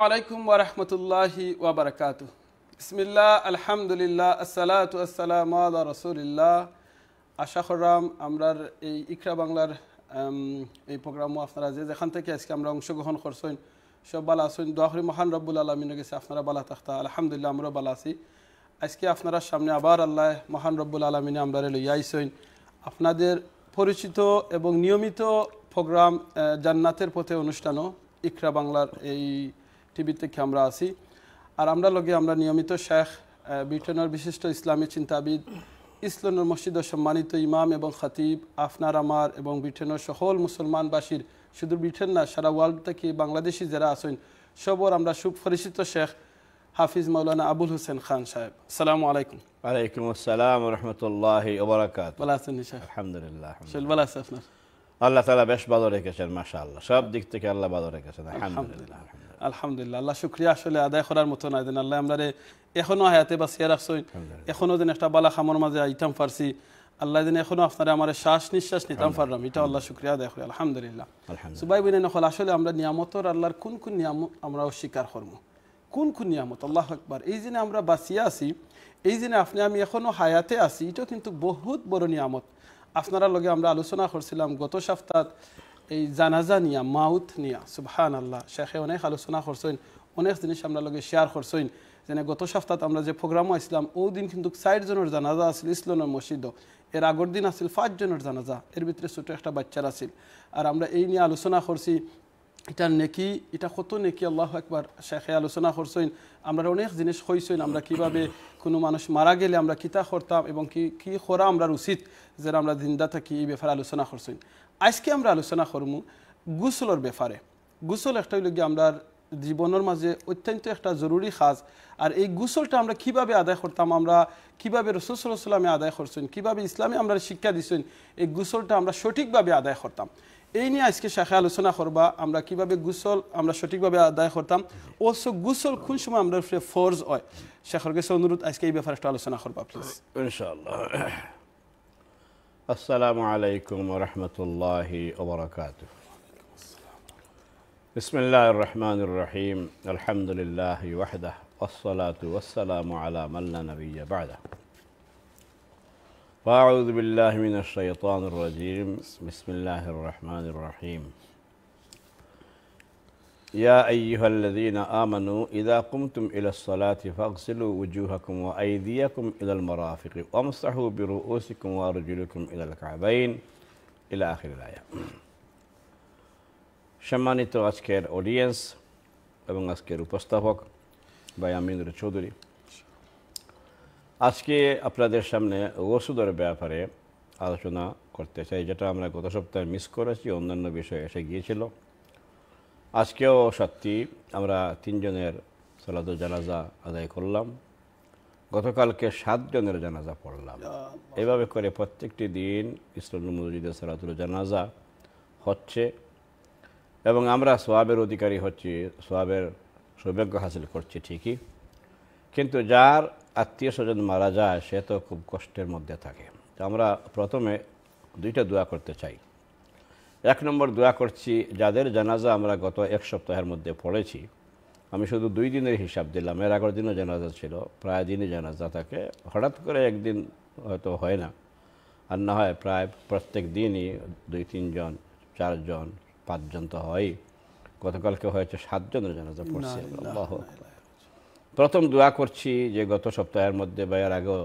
আলাইকুম ওয়া রাহমাতুল্লাহি ওয়া বারাকাতুহু। বিসমিল্লাহ, আলহামদুলিল্লাহ, আসসালাতু আসসালামু আলা রাসূলিল্লাহ। আশা করলাম আমরার এই ইকরা বাংলার এই প্রোগ্রামও আপনারা যেখান থেকে আজকে আমরা অংশগ্রহণ করছেন সব ভালো আছেন। দোয়া করি মহান রব্বুল আলামিনের কাছে আপনারা ভালো থাকতা। আলহামদুলিল্লাহ আমরাও ভালো আছি। আজকে আপনারা সামনে আবার আল্লাহ মহান রব্বুল আলামিনে আমরা লইয়া আইছেন আপনাদের পরিচিত এবং নিয়মিত প্রোগ্রাম জান্নাতের পথে অনুষ্ঠানও ইকরা বাংলার এই টিভি থেকে আমরা আছি। আর আমরা লগে আমরা নিয়মিত শেখ ব্রিটেনের বিশিষ্ট ইসলামী চিন্তাবিদ, ইসলামের মসজিদের সম্মানিত ইমাম এবং খতিব, আপনার আমার এবং ব্রিটেনের সকল মুসলমানবাসীর, শুধু ব্রিটেন না সারা ওয়ার্ল্ড থেকে বাংলাদেশি যারা আছেন সবর আমরা সুপরিচিত শেখ হাফিজ মাওলানা আবুল হোসেন খান সাহেব। আসসালামু আলাইকুম। ওয়ালাইকুম আসসালাম ওয়া রাহমাতুল্লাহি ওয়া বারাকাতুহু। ভালো আছেন শেখ? আলহামদুলিল্লাহ। ভালো আছে আপনার? আল্লাহ তাআলা বেশ ভালো রেখেছেন, মাশাআল্লাহ, সব দিক থেকে আল্লাহ ভালো রেখেছেন, আলহামদুলিল্লাহ। আলহামদুলিল্লাহ, আল্লাহ শুকরিয়া। আসলে আদায় করার মতো নাই দেন আল্লাহ আমরা এখনো হায়াতে বাঁচিয়ে রাখছেন, এখনো দিন একটা বালা খামর মাঝে আইতাম পারছি, আল্লাহ দিন এখনো আপনারা আমার শ্বাস নিঃশ্বাস নিতাম পারলাম, এটা আল্লাহ শুকরিয়া আদায় করি, আলহামদুলিল্লাহ। সুবাই বিনে নকল আসলে আমরা নিয়ামতর আল্লাহর কোন কোন নিয়ামত আমরা অস্বীকার করবো, কোন কোন নিয়ামত? আল্লাহু আকবার। এই জন্য আমরা বাঁচিয়ে আছি, এই জন্য আপনি আমি এখনো হায়াতে আছি, এটা কিন্তু বহুত বড় নিয়ামত। আপনারা লগে আমরা আলোচনা করছিলাম গত সপ্তাহ এই জানাজা নিয়া, মাউত নিয়া, সুবহানাল্লাহ। শেখে অনেক আলোচনা করছেন, অনেক জিনিস আমরা লগে শেয়ার করছেন। যেন গত সপ্তাহ আমরা যে প্রোগ্রামও আসলাম ও দিন কিন্তু 60 জনের জানাজা আছিল ইসলামের মসজিদ, এর আগের দিন আছিল 5 জনের জানাজা, এর ভিতরে ছোট একটা বাচ্চার আছিল। আর আমরা এই নিয়ে আলোচনা করছি, এটার নেকি, এটা কত নেকি, আল্লাহু আকবার। শেখে আলোচনা করছেন, আমরা অনেক জিনিস কইছেন, আমরা কিভাবে কোনো মানুষ মারা গেলে আমরা কিতা করতাম এবং কি করা আমরা উচিত যারা আমরা জিন্দা থাকি, এই ব্যাপারে আলোচনা করছেন। আজকে আমরা আলোচনা করবো গোসলের ব্যাপারে। গোসল একটা হইল গিয়ে আমরা জীবনের মাঝে অত্যন্ত একটা জরুরি কাজ। আর এই গোসলটা আমরা কিভাবে আদায় করতাম, আমরা কিভাবে রাসূল সাল্লাল্লাহু আলাইহি ওয়াসাল্লাম আদায় করছেন, কিভাবে ইসলামে আমরা শিক্ষা দিচ্ছেন, এই গোসলটা আমরা সঠিকভাবে আদায় করতাম, এই নিয়ে আজকে শাখা আলোচনা করবা। আমরা কিভাবে গোসল আমরা সঠিকভাবে আদায় করতাম, ওসব গোসল কোন সময় আমরা ফরজ হয়, শেখর কাছে অনুরোধ আজকে এই ব্যাপারে একটা আলোচনা করবা প্লিজ, ইনশাআল্লাহ। আসসালামু আলাইকুম ওয়া রাহমাতুল্লাহি ওয়া বারাকাতুহু। বিসমিল্লাহির রহমানির রহিম। আলহামদুলিল্লাহি ওয়াহদাহু ওয়াসসালাতু ওয়াসসালামু আলা মান লা নাবিয়্যা বা'দাহু। আউযু বিল্লাহি মিনাশ শাইতানির রাজীম। বিসমিল্লাহির রহমানির রহিম। يا أيها الذين آمنوا إذا قمتم إلى الصلاة فاغسلوا وجوهكم وأيديكم إلى المرافق وامسحوا برؤوسكم وأرجلكم إلى الكعبين إلى آخر الآية. সম্মানিত আজকের অডিয়েন্স এবং আজকের উপস্থাপক ভাই আমিনুর চৌধুরী, আজকে আপনাদের সামনে ওষুধের ব্যাপারে আলোচনা করতে চাই, যেটা আমরা গত সপ্তাহে মিস করেছি, অন্যান্য বিষয় এসে গিয়েছিল। আজকেও সত্যি আমরা 3 জনের সালাতুল জানাজা আদায় করলাম, গতকালকে 7 জনের জানাজা পড়লাম। এভাবে করে প্রত্যেকটি দিন ইসলামের মসজিদে সালাতুল জানাজা হচ্ছে এবং আমরা সওয়াবের অধিকারী হচ্ছি, সওয়াবের সৌভাগ্য হাসিল করছি ঠিকই, কিন্তু যার আত্মীয় স্বজন মারা যায় সে তো খুব কষ্টের মধ্যে থাকে। তো আমরা প্রথমে 2টা দোয়া করতে চাই। 1 নম্বর দোয়া করছি, যাদের জানাজা আমরা গত 1 সপ্তাহের মধ্যে পড়েছি, আমি শুধু 2 দিনের হিসাব দিলাম, এর আগের দিনও জানাজা ছিল, প্রায় দিনই জানাজা থাকে, হঠাৎ করে একদিন হয়তো হয় না, আর না হয় প্রায় প্রত্যেক দিনই 2-3 জন, 4 জন, 5 জন তো হয়। গতকালকে হয়েছে 7 জনের জানাজা পড়ছে। আল্লাহু আকবার। প্রথম দোয়া করছি যে গত সপ্তাহের মধ্যে বা এর আগেও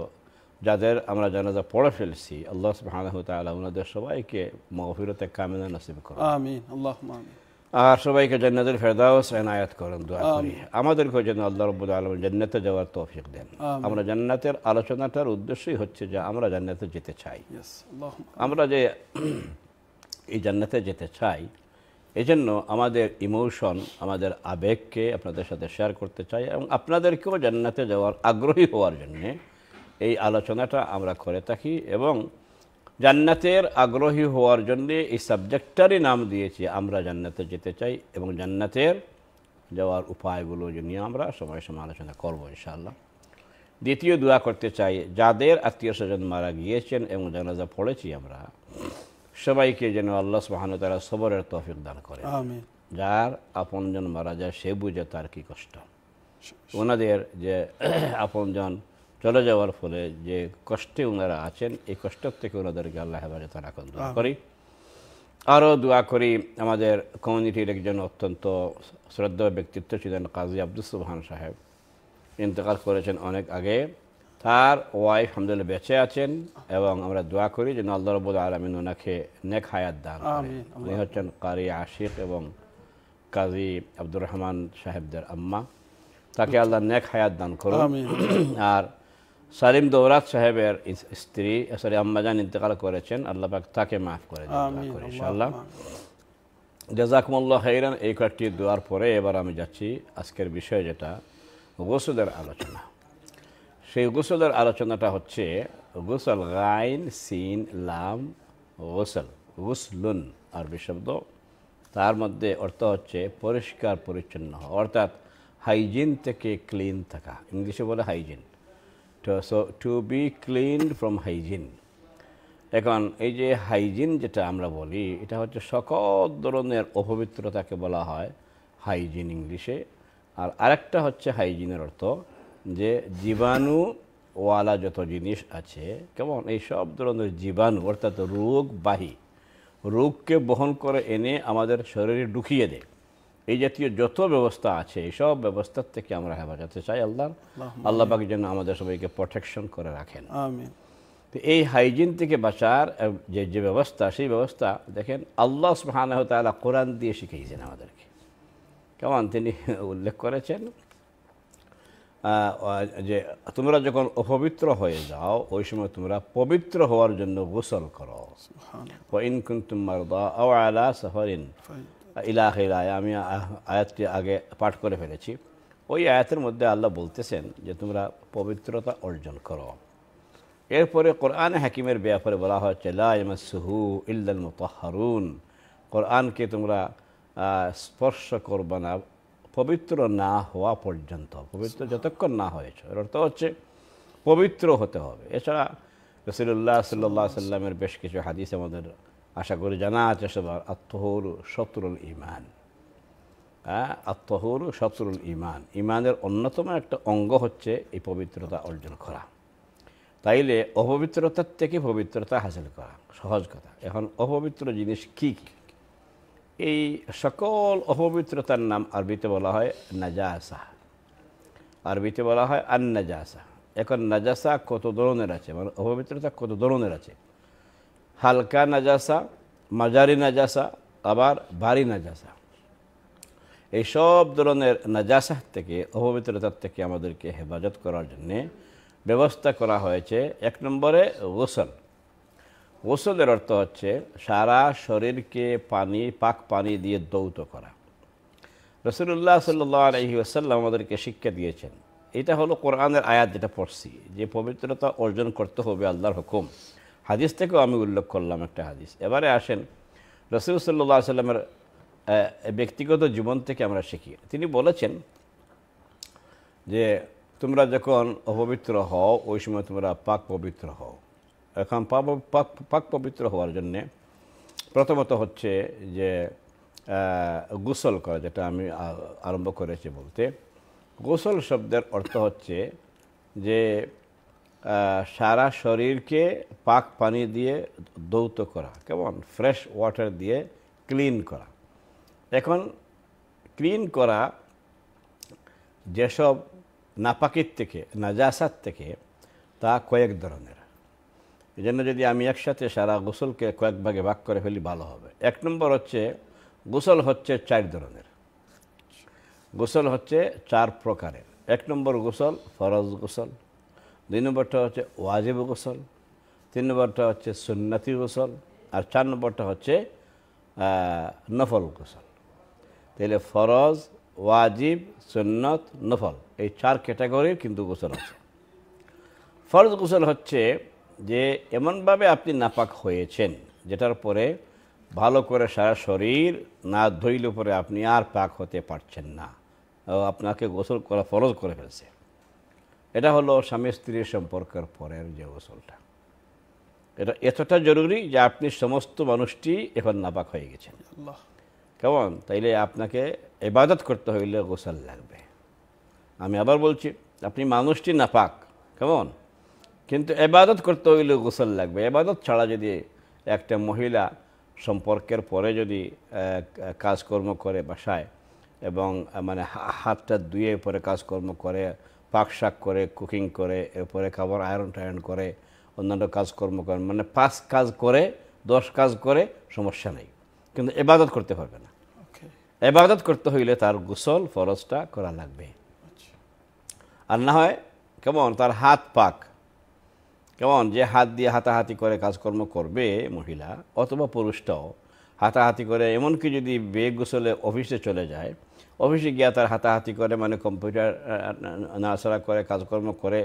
যাদের আমরা জানাজা পড়ে ফেলছি, আল্লাহ সুবহানাহু ওয়া তাআলা ওনাদের সবাইকে মাগফিরাতে কামিলা নসিব করুন, আমিন, আল্লাহুম্মা আমিন। আর সবাইকে জান্নাতুল ফেরদাউস এনায়েত করুন, দোয়া করি। আমাদেরকেও যেন আল্লাহ রাব্বুল আলামিন জান্নাতে যাওয়ার তৌফিক দেন। আমরা জান্নাতের আলোচনাটার উদ্দেশ্যই হচ্ছে যে আমরা জান্নাতে যেতে চাই। আমরা যে এই জান্নাতে যেতে চাই, এজন্য আমাদের ইমোশন, আমাদের আবেগকে আপনাদের সাথে শেয়ার করতে চাই এবং আপনাদেরকেও জান্নাতে যাওয়ার আগ্রহী হওয়ার জন্য এই আলোচনাটা আমরা করে থাকি এবং জান্নাতের আগ্রহী হওয়ার জন্য এই সাবজেক্টটারই নাম দিয়েছি আমরা জান্নাতে যেতে চাই এবং জান্নাতের যাওয়ার উপায়গুলো নিয়ে আমরা সময় সময় আলোচনা করব ইনশাআল্লাহ। দ্বিতীয় দোয়া করতে চাই, যাদের আত্মীয় স্বজন মারা গিয়েছেন এবং জানাজা পড়েছি আমরা, সবাইকে যেন আল্লাহ সুবহানাহু ওয়া তাআলা সবরের তৌফিক দান করেন। আমিন। যার আপনজন মারা যায় সে বুঝে তার কি কষ্ট। ওনাদের যে আপনজন চলে যাওয়ার ফলে যে কষ্টে ওনারা আছেন, এই কষ্ট থেকে ওনাদেরকে আল্লাহ হেফাজত রাখুন দোয়া করি। আরও দোয়া করি আমাদের কমিউনিটির একজন অত্যন্ত শ্রদ্ধেয় ব্যক্তিত্ব ছিলেন কাজী আব্দুস সুবহান সাহেব, ইন্তেকাল করেছেন অনেক আগে। তার ওয়াইফ আলহামদুলিল্লাহ বেঁচে আছেন এবং আমরা দোয়া করি যেন আল্লাহ রাব্বুল আলামিন ওনাকে নেক হায়াত দান করেন। উনি হচ্ছেন কারি আশিক এবং কাজী আব্দুর রহমান সাহেবদের আম্মা, তাকে আল্লাহ নেক হায়াত দান করুন। আর সালিম দৌরাত সাহেবের স্ত্রী আম্মাজান ইন্তেকাল করেছেন, আল্লাহ পাক তাকে মাফ করে দেন ইনশাআল্লাহ। জাযাকুমুল্লাহ খাইরান। এই কয়েকটি দোয়ার পরে এবার আমি যাচ্ছি আজকের বিষয়, যেটা গোসলের আলোচনা। সেই গোসলের আলোচনাটা হচ্ছে গোসল, গাইন সিন লাম গোসল, গুসলুন আরবি শব্দ। তার মধ্যে অর্থ হচ্ছে পরিষ্কার পরিচ্ছন্ন হওয়া, অর্থাৎ হাইজিন থেকে ক্লিন থাকা। ইংলিশে বলে hygiene. To be clean from hygiene. এখন এই যে হাইজিন যেটা আমরা বলি, এটা হচ্ছে সকল ধরনের অপবিত্রতাকে বলা হয় হাইজিন ইংলিশে। আর আরেকটা হচ্ছে হাইজিনের অর্থ যে জীবাণুওয়ালা যত জিনিস আছে, কেমন এই সব ধরনের জীবাণু অর্থাৎ রোগবাহী, রোগকে বহন করে এনে আমাদের শরীরে ঢুকিয়ে দেয়, এই জাতীয় যত ব্যবস্থা আছে এই সব ব্যবস্থার থেকে আমরা হেফাজতে চাই। আল্লাহ পাক যেন আমাদের সবাইকে প্রোটেকশন করে রাখেন। আমিন। তো এই হাইজিন থেকে বাঁচার যে ব্যবস্থা, সেই ব্যবস্থা দেখেন আল্লাহ সুবহানাহু ওয়া তাআলা কোরআন দিয়ে শিখিয়েছেন আমাদেরকে। কেমন তিনি উল্লেখ করেছেন যে তোমরা যখন অপবিত্র হয়ে যাও ওই সময় তোমরা পবিত্র হওয়ার জন্য গোসল করো। ওয়া ইন কুনতুম মারদা আও আলা সাফারিন ইলা আখির আয়া। আমি আয়াতটি আগে পাঠ করে ফেলেছি। ওই আয়াতের মধ্যে আল্লাহ বলতেছেন যে তোমরা পবিত্রতা অর্জন করো। এরপরে কোরআন হাকিমের ব্যাপারে বলা হচ্ছে লা ইয়ামাসসুহু ইল্লাল মুতাহহারুন। কোরআনকে তোমরা স্পর্শ করবে না পবিত্র না হওয়া পর্যন্ত, পবিত্র যতক্ষণ না হয়েছে। এর অর্থ হচ্ছে পবিত্র হতে হবে। এছাড়া রাসূলুল্লাহ সাল্লাল্লাহু আলাইহি সাল্লামের বেশ কিছু হাদিস আমাদের আশা করি জানা আছে সবার। আত-তাহুরু শাতরুল ঈমান। আত-তাহুরু শাতরুল ঈমান, ঈমানের অন্যতম একটা অঙ্গ হচ্ছে এই পবিত্রতা অর্জন করা। তাইলে অপবিত্রতার থেকে পবিত্রতা হাসিল করা সহজ কথা। এখন অপবিত্র জিনিস কি কি? এই সকল অপবিত্রতার নাম আরবিতে বলা হয় নাজাসা, আরবিতে বলা হয় আন নাজাসা। এখন নাজাসা কত ধরনের আছে, মানে অপবিত্রতা কত ধরনের আছে? হালকা নাজাসা, মাঝারি নাজাসা, আবার ভারী নাজাসা। এই সব ধরনের নাজাসা থেকে, অপবিত্রতার থেকে আমাদেরকে হেফাজত করার জন্যে ব্যবস্থা করা হয়েছে এক নম্বরে গোসল। গোসলের অর্থ হচ্ছে সারা শরীরকে পাক পানি দিয়ে ধৌত করা। রাসূলুল্লাহ সাল্লাল্লাহু আলাইহি ওয়াসাল্লাম আমাদেরকে শিক্ষা দিয়েছেন। এটা হলো কোরআনের আয়াত যেটা পড়ছি, যে পবিত্রতা অর্জন করতে হবে আল্লাহর হুকুম। হাদিস থেকেও আমি উল্লেখ করলাম একটা হাদিস। এবারে আসেন রাসূল সাল্লাল্লাহু আলাইহি ওয়াসাল্লামের ব্যক্তিগত জীবন থেকে আমরা শিখি। তিনি বলেছেন যে তোমরা যখন অপবিত্র হও ওই সময় তোমরা পাক পবিত্র হও। এখন পাক পবিত্র হওয়ার জন্যে প্রথমত হচ্ছে যে গোসল করা, যেটা আমি আরম্ভ করেছি বলতে। গোসল শব্দের অর্থ হচ্ছে যে সারা শরীরকে পাক পানি দিয়ে ধৌত করা, কেমন ফ্রেশ ওয়াটার দিয়ে ক্লিন করা। এখন ক্লিন করা যেসব নাপাকির থেকে, নাজাসাত থেকে, তা কয়েক ধরনের। এই জন্য যদি আমি একসাথে সারা গোসলকে কয়েক ভাগে ভাগ করে ফেলি ভালো হবে। এক নম্বর হচ্ছে গোসল হচ্ছে 4 ধরনের। গোসল হচ্ছে 4 প্রকারের। এক নম্বর গোসল ফরজ গোসল, 2 নম্বরটা হচ্ছে ওয়াজিব গোসল, 3 নম্বরটা হচ্ছে সুন্নতি গোসল, আর 4 নম্বরটা হচ্ছে নফল গোসল। তাহলে ফরজ, ওয়াজিব, সুন্নত, নফল, এই 4 ক্যাটাগরির কিন্তু গোসল আছে। ফরজ গোসল হচ্ছে যে এমনভাবে আপনি নাপাক হয়েছেন যেটার পরে ভালো করে সারা শরীর না ধুইলে পরে আপনি আর পাক হতে পারছেন না, আপনাকে গোসল করা ফরজ করে ফেলছে। এটা হলো স্বামী স্ত্রীর সম্পর্কের পরের যে গোসলটা। এটা এতটা জরুরি যে আপনি সমস্ত মানুষটি এখন নাপাক হয়ে গেছেন। কেমন? তাইলে আপনাকে ইবাদত করতে হইলে গোসল লাগবে। আমি আবার বলছি, আপনি মানুষটি নাপাক, কেমন, কিন্তু ইবাদত করতে হইলে গোসল লাগবে। ইবাদত ছাড়া যদি একটা মহিলা সম্পর্কের পরে যদি কাজকর্ম করে বাসায় এবং মানে হাতটা ধুয়ে পরে কাজকর্ম করে, পাক শাক করে, কুকিং করে, এরপরে খাবার আয়রন টায়রন করে, অন্যান্য কাজকর্ম করে, মানে 5 কাজ করে 10 কাজ করে সমস্যা নেই, কিন্তু ইবাদত করতে পারবে না। ইবাদত করতে হইলে তার গোসল ফরজটা করা লাগবে। আর না হয় কেমন তার হাত পাক, কেমন, যে হাত দিয়ে হাতাহাতি করে কাজকর্ম করবে মহিলা অথবা পুরুষটাও হাতাহাতি করে, এমনকি যদি বেগোসলে অফিসে চলে যায়, অফিসে গিয়ে তার হাতাহাতি করে, মানে কম্পিউটার নাড়াচাড়া করে কাজকর্ম করে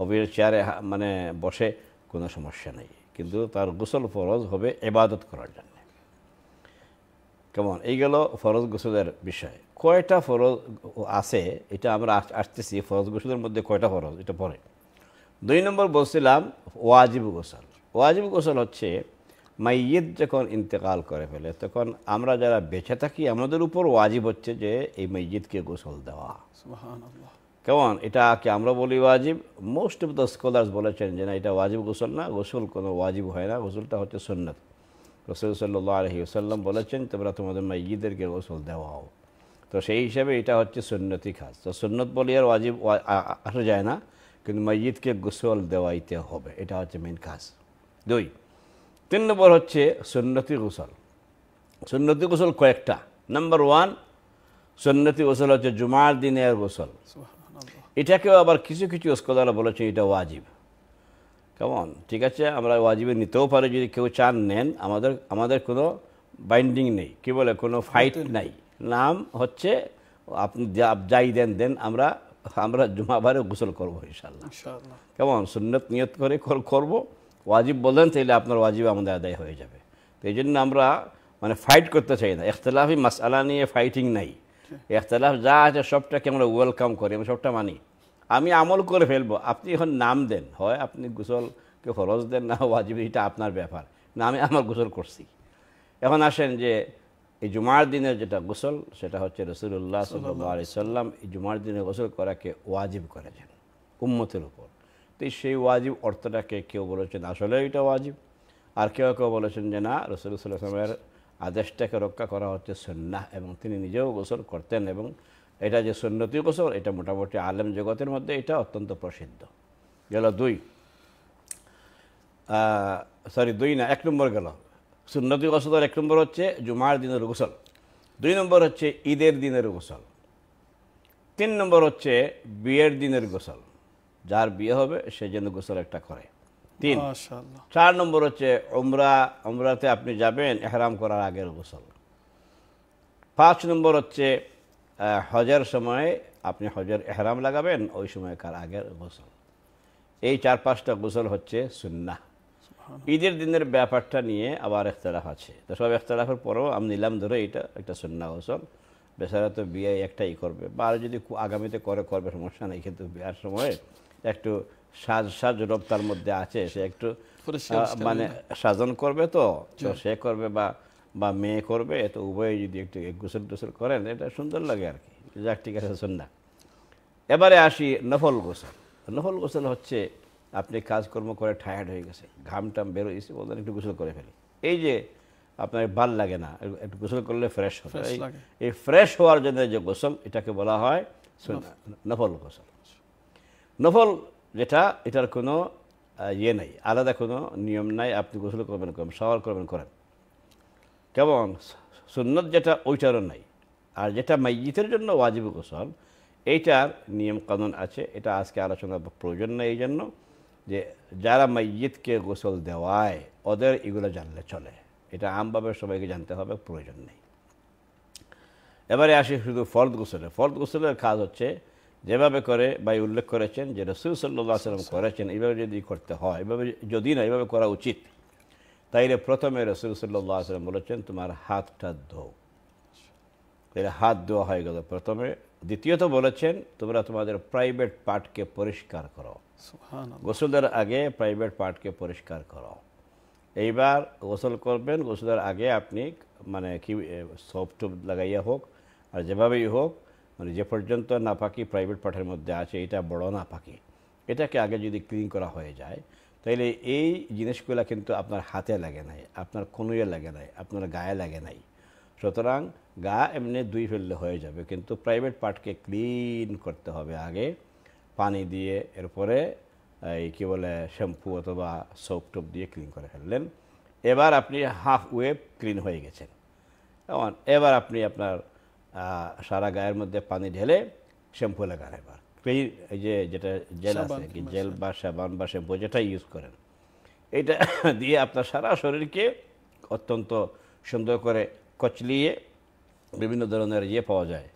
অফিসের চেয়ারে মানে বসে, কোনো সমস্যা নেই, কিন্তু তার গোসল ফরজ হবে ইবাদত করার জন্য। কেমন? এই গেল ফরজ গোসলের বিষয়। কয়টা ফরজ আছে এটা আমরা আসতেছি, ফরজ গোসলের মধ্যে কয়টা ফরজ এটা পরে। 2 নম্বর বলছিলাম ওয়াজিব গোসল। ওয়াজিব গোসল হচ্ছে মাইয়িত যখন ইন্তেকাল করে ফেলে তখন আমরা যারা বেঁচে থাকি আমাদের উপর ওয়াজিব হচ্ছে যে এই মাইয়িতকে গোসল দেওয়া। সুবহানাল্লাহ। কেমন? এটা কি আমরা বলি ওয়াজিব? মোস্ট অফ দ্য স্কলার্স বলেছেন যে না, এটা ওয়াজিব গোসল না, গোসল কোনো ওয়াজিব হয় না, গোসলটা হচ্ছে সুন্নাত। রাসূল সাল্লাল্লাহু আলাইহি ওয়াসাল্লাম বলেছেন তোমরা তোমাদের মাইয়িতদেরকে গোসল দেওয়াও। তো সেই হিসাবে এটা হচ্ছে সুন্নতি কাজ। তো সুন্নত বলি আর ওয়াজিব আসা যায় না, কিন্তু মাইয়িতকে গোসল দেওয়াইতে হবে, এটা হচ্ছে মেন কাজ। 2 3 নম্বর হচ্ছে সুন্নতি গোসল। সুন্নতি গোসল কয়েকটা। নাম্বার 1 সুন্নতি গোসল হচ্ছে জুমার দিনের গোসল। এটাকেও আবার কিছু কিছু স্কলাররা বলেছে এটা ওয়াজিব। কেমন? ঠিক আছে, আমরা ওয়াজিবে নিতেও পারি, যদি কেউ চান নেন, আমাদের কোনো বাইন্ডিং নেই, কি বলে কোনো ফাইট নাই। নাম হচ্ছে আপনি যাই দেন, আমরা জুমাবারে গোসল করবো ইনশাআল্লাহ। কেমন? সুন্নত নিয়ত করে করব, ওয়াজিব বলেন তাইলে আপনার ওয়াজিব আমাদের আদায় হয়ে যাবে। তো এই জন্য আমরা মানে ফাইট করতে চাই না, ইখতিলাফি মাসআলা নিয়ে ফাইটিং নাই। ইখতিলাফ যা আছে সবটাকে আমরা ওয়েলকাম করি, আমরা সবটা মানি। আমি আমল করে ফেলবো, আপনি এখন নাম দেন, হয় আপনি গোসলকে ফরজ দেন, না ওয়াজিব, এটা আপনার ব্যাপার, না আমি আমার গোসল করছি। এখন আসেন যে এই জুমার দিনের যেটা গোসল সেটা হচ্ছে রাসূলুল্লাহ সাল্লাল্লাহু আলাইহি সাল্লাম এই জুমার দিনে গোসল করাকে ওয়াজিব করেছেন উম্মতের উপর। তো সেই ওয়াজিব অর্থটাকে কেউ বলেছেন আসলে এটা ওয়াজিব, আর কেউ কেউ বলেছেন যে না, রাসূল সাল্লাল্লাহু আলাইহি ওয়াসাল্লামের আদেশটাকে রক্ষা করা হচ্ছে সুন্নাহ, এবং তিনি নিজেও গোসল করতেন, এবং এটা যে সুন্নতি গোসল এটা মোটামুটি আলেম জগতের মধ্যে এটা অত্যন্ত প্রসিদ্ধ। গেল 2 না 1 নম্বর গেল সুন্নতি গোসলের। 1 নম্বর হচ্ছে জুমার দিনের গোসল, 2 নম্বর হচ্ছে ঈদের দিনের গোসল, 3 নম্বর হচ্ছে বিয়ের দিনের গোসল, যার বিয়ে হবে সে যেন গোসল একটা করে। 3 4 নম্বর হচ্ছে উমরাতে আপনি যাবেন ইহরাম করার আগের গোসল। 5 নম্বর হচ্ছে হজের সময় আপনি হজের ইহরাম লাগাবেন ওই সময়কার আগের গোসল। এই 4-5টা গোসল হচ্ছে সুন্নাহ। ঈদের দিনের ব্যাপারটা নিয়ে আবার ইখতিলাফ আছে, তো সব ইখতিলাফের পরেও আমি নিলাম ধরে এটা একটা সুন্নাহ গোসল। বেচারা তো বিয়ে একটাই করবে, বা আর যদি আগামীতে করবে সমস্যা নেই, কিন্তু বিয়ার সময় একটু সাজ রব তার মধ্যে আছে, সে একটু মানে সাজন করবে, তো সে করবে বা মেয়ে করবে, তো উভয়ে যদি একটু গোসল টোসল করেন এটা সুন্দর লাগে আর কি। যাক, ঠিক আছে সুন্নাহ। এবারে আসি নফল গোসল। নফল গোসল হচ্ছে আপনি কাজকর্ম করে টায়ার্ড হয়ে গেছে, ঘামটাম বেরোইছে, বললেন একটু গোসল করে ফেলি। এই যে আপনার ভাল লাগে না, একটু গোসল করলে ফ্রেশ হবে, এই ফ্রেশ হওয়ার জন্য যে গোসল এটাকে বলা হয় নফল গোসল। নফল যেটা, এটার কোনো ইয়ে নাই, আলাদা কোনো নিয়ম নাই, আপনি গোসল করবেন শাওয়ার করবেন করেন, কেমন? সুন্নত যেটা ওইটারও নাই। আর যেটা মাইয়িতের জন্য ওয়াজিব গোসল, এইটার নিয়ম কানুন আছে, এটা আজকে আলোচনার প্রয়োজন নেই, এই জন্য যে যারা মাইয়িতকে গোসল দেওয়ায় ওদের এগুলো জানলে চলে, এটা আমভাবে সবাইকে জানতে হবে, প্রয়োজন নেই। এবারে আসি শুধু ফরদ গোসলে। ফরদ গোসলের কাজ হচ্ছে যেভাবে করে ভাই উল্লেখ করেছেন যে রাসূল সাল্লাল্লাহু আলাইহি ওয়াসাল্লাম করেছেন, এইভাবে যদি করতে হয়, এভাবে যদি না এইভাবে করা উচিত, তাইলে প্রথমে রাসূল সাল্লাল্লাহু আলাইহি ওয়াসাল্লাম বলেছেন তোমার হাতটা ধোও, তাহলে হাত ধোয়া হয়ে গেল প্রথমে। দ্বিতীয়ত বলেছেন তোমরা তোমাদের প্রাইভেট পার্টকে পরিষ্কার করো, গোসলের আগে প্রাইভেট পার্টকে পরিষ্কার করো। এইবার গোসল করবেন, গোসলের আগে আপনি মানে কি সোপ টোপ লাগাইয়া হোক আর যেভাবেই হোক, মানে যে পর্যন্ত নাপাকি প্রাইভেট পার্টের মধ্যে আছে, এটা বড় নাপাকি, এটাকে আগে যদি ক্লিন করা হয়ে যায়, তাইলে এই জিনিসগুলো কিন্তু আপনার হাতে লাগে নাই, আপনার কনুয়ে লাগে নাই, আপনার গায়ে লাগে নাই। সুতরাং গা এমনি ধুই ফেললে হয়ে যাবে, কিন্তু প্রাইভেট পার্টকে ক্লিন করতে হবে আগে পানি দিয়ে, এরপরে এই কী বলে শ্যাম্পু অথবা সোপ টোপ দিয়ে ক্লিন করে ফেললেন। এবার আপনি হাফ ওয়ে ক্লিন হয়ে গেছেন। কেমন? এবার আপনি আপনার সারা গায়ের মধ্যে পানি ঢেলে শ্যাম্পু লাগান। এবার এই যে যেটা জেল আছে কি, জেল বা সাবান বা শ্যাম্পু যেটা ইউজ করেন, এটা দিয়ে আপনার সারা শরীরকে অত্যন্ত সুন্দর করে কচলিয়ে বিভিন্ন ধরনের ইয়ে পাওয়া যায়,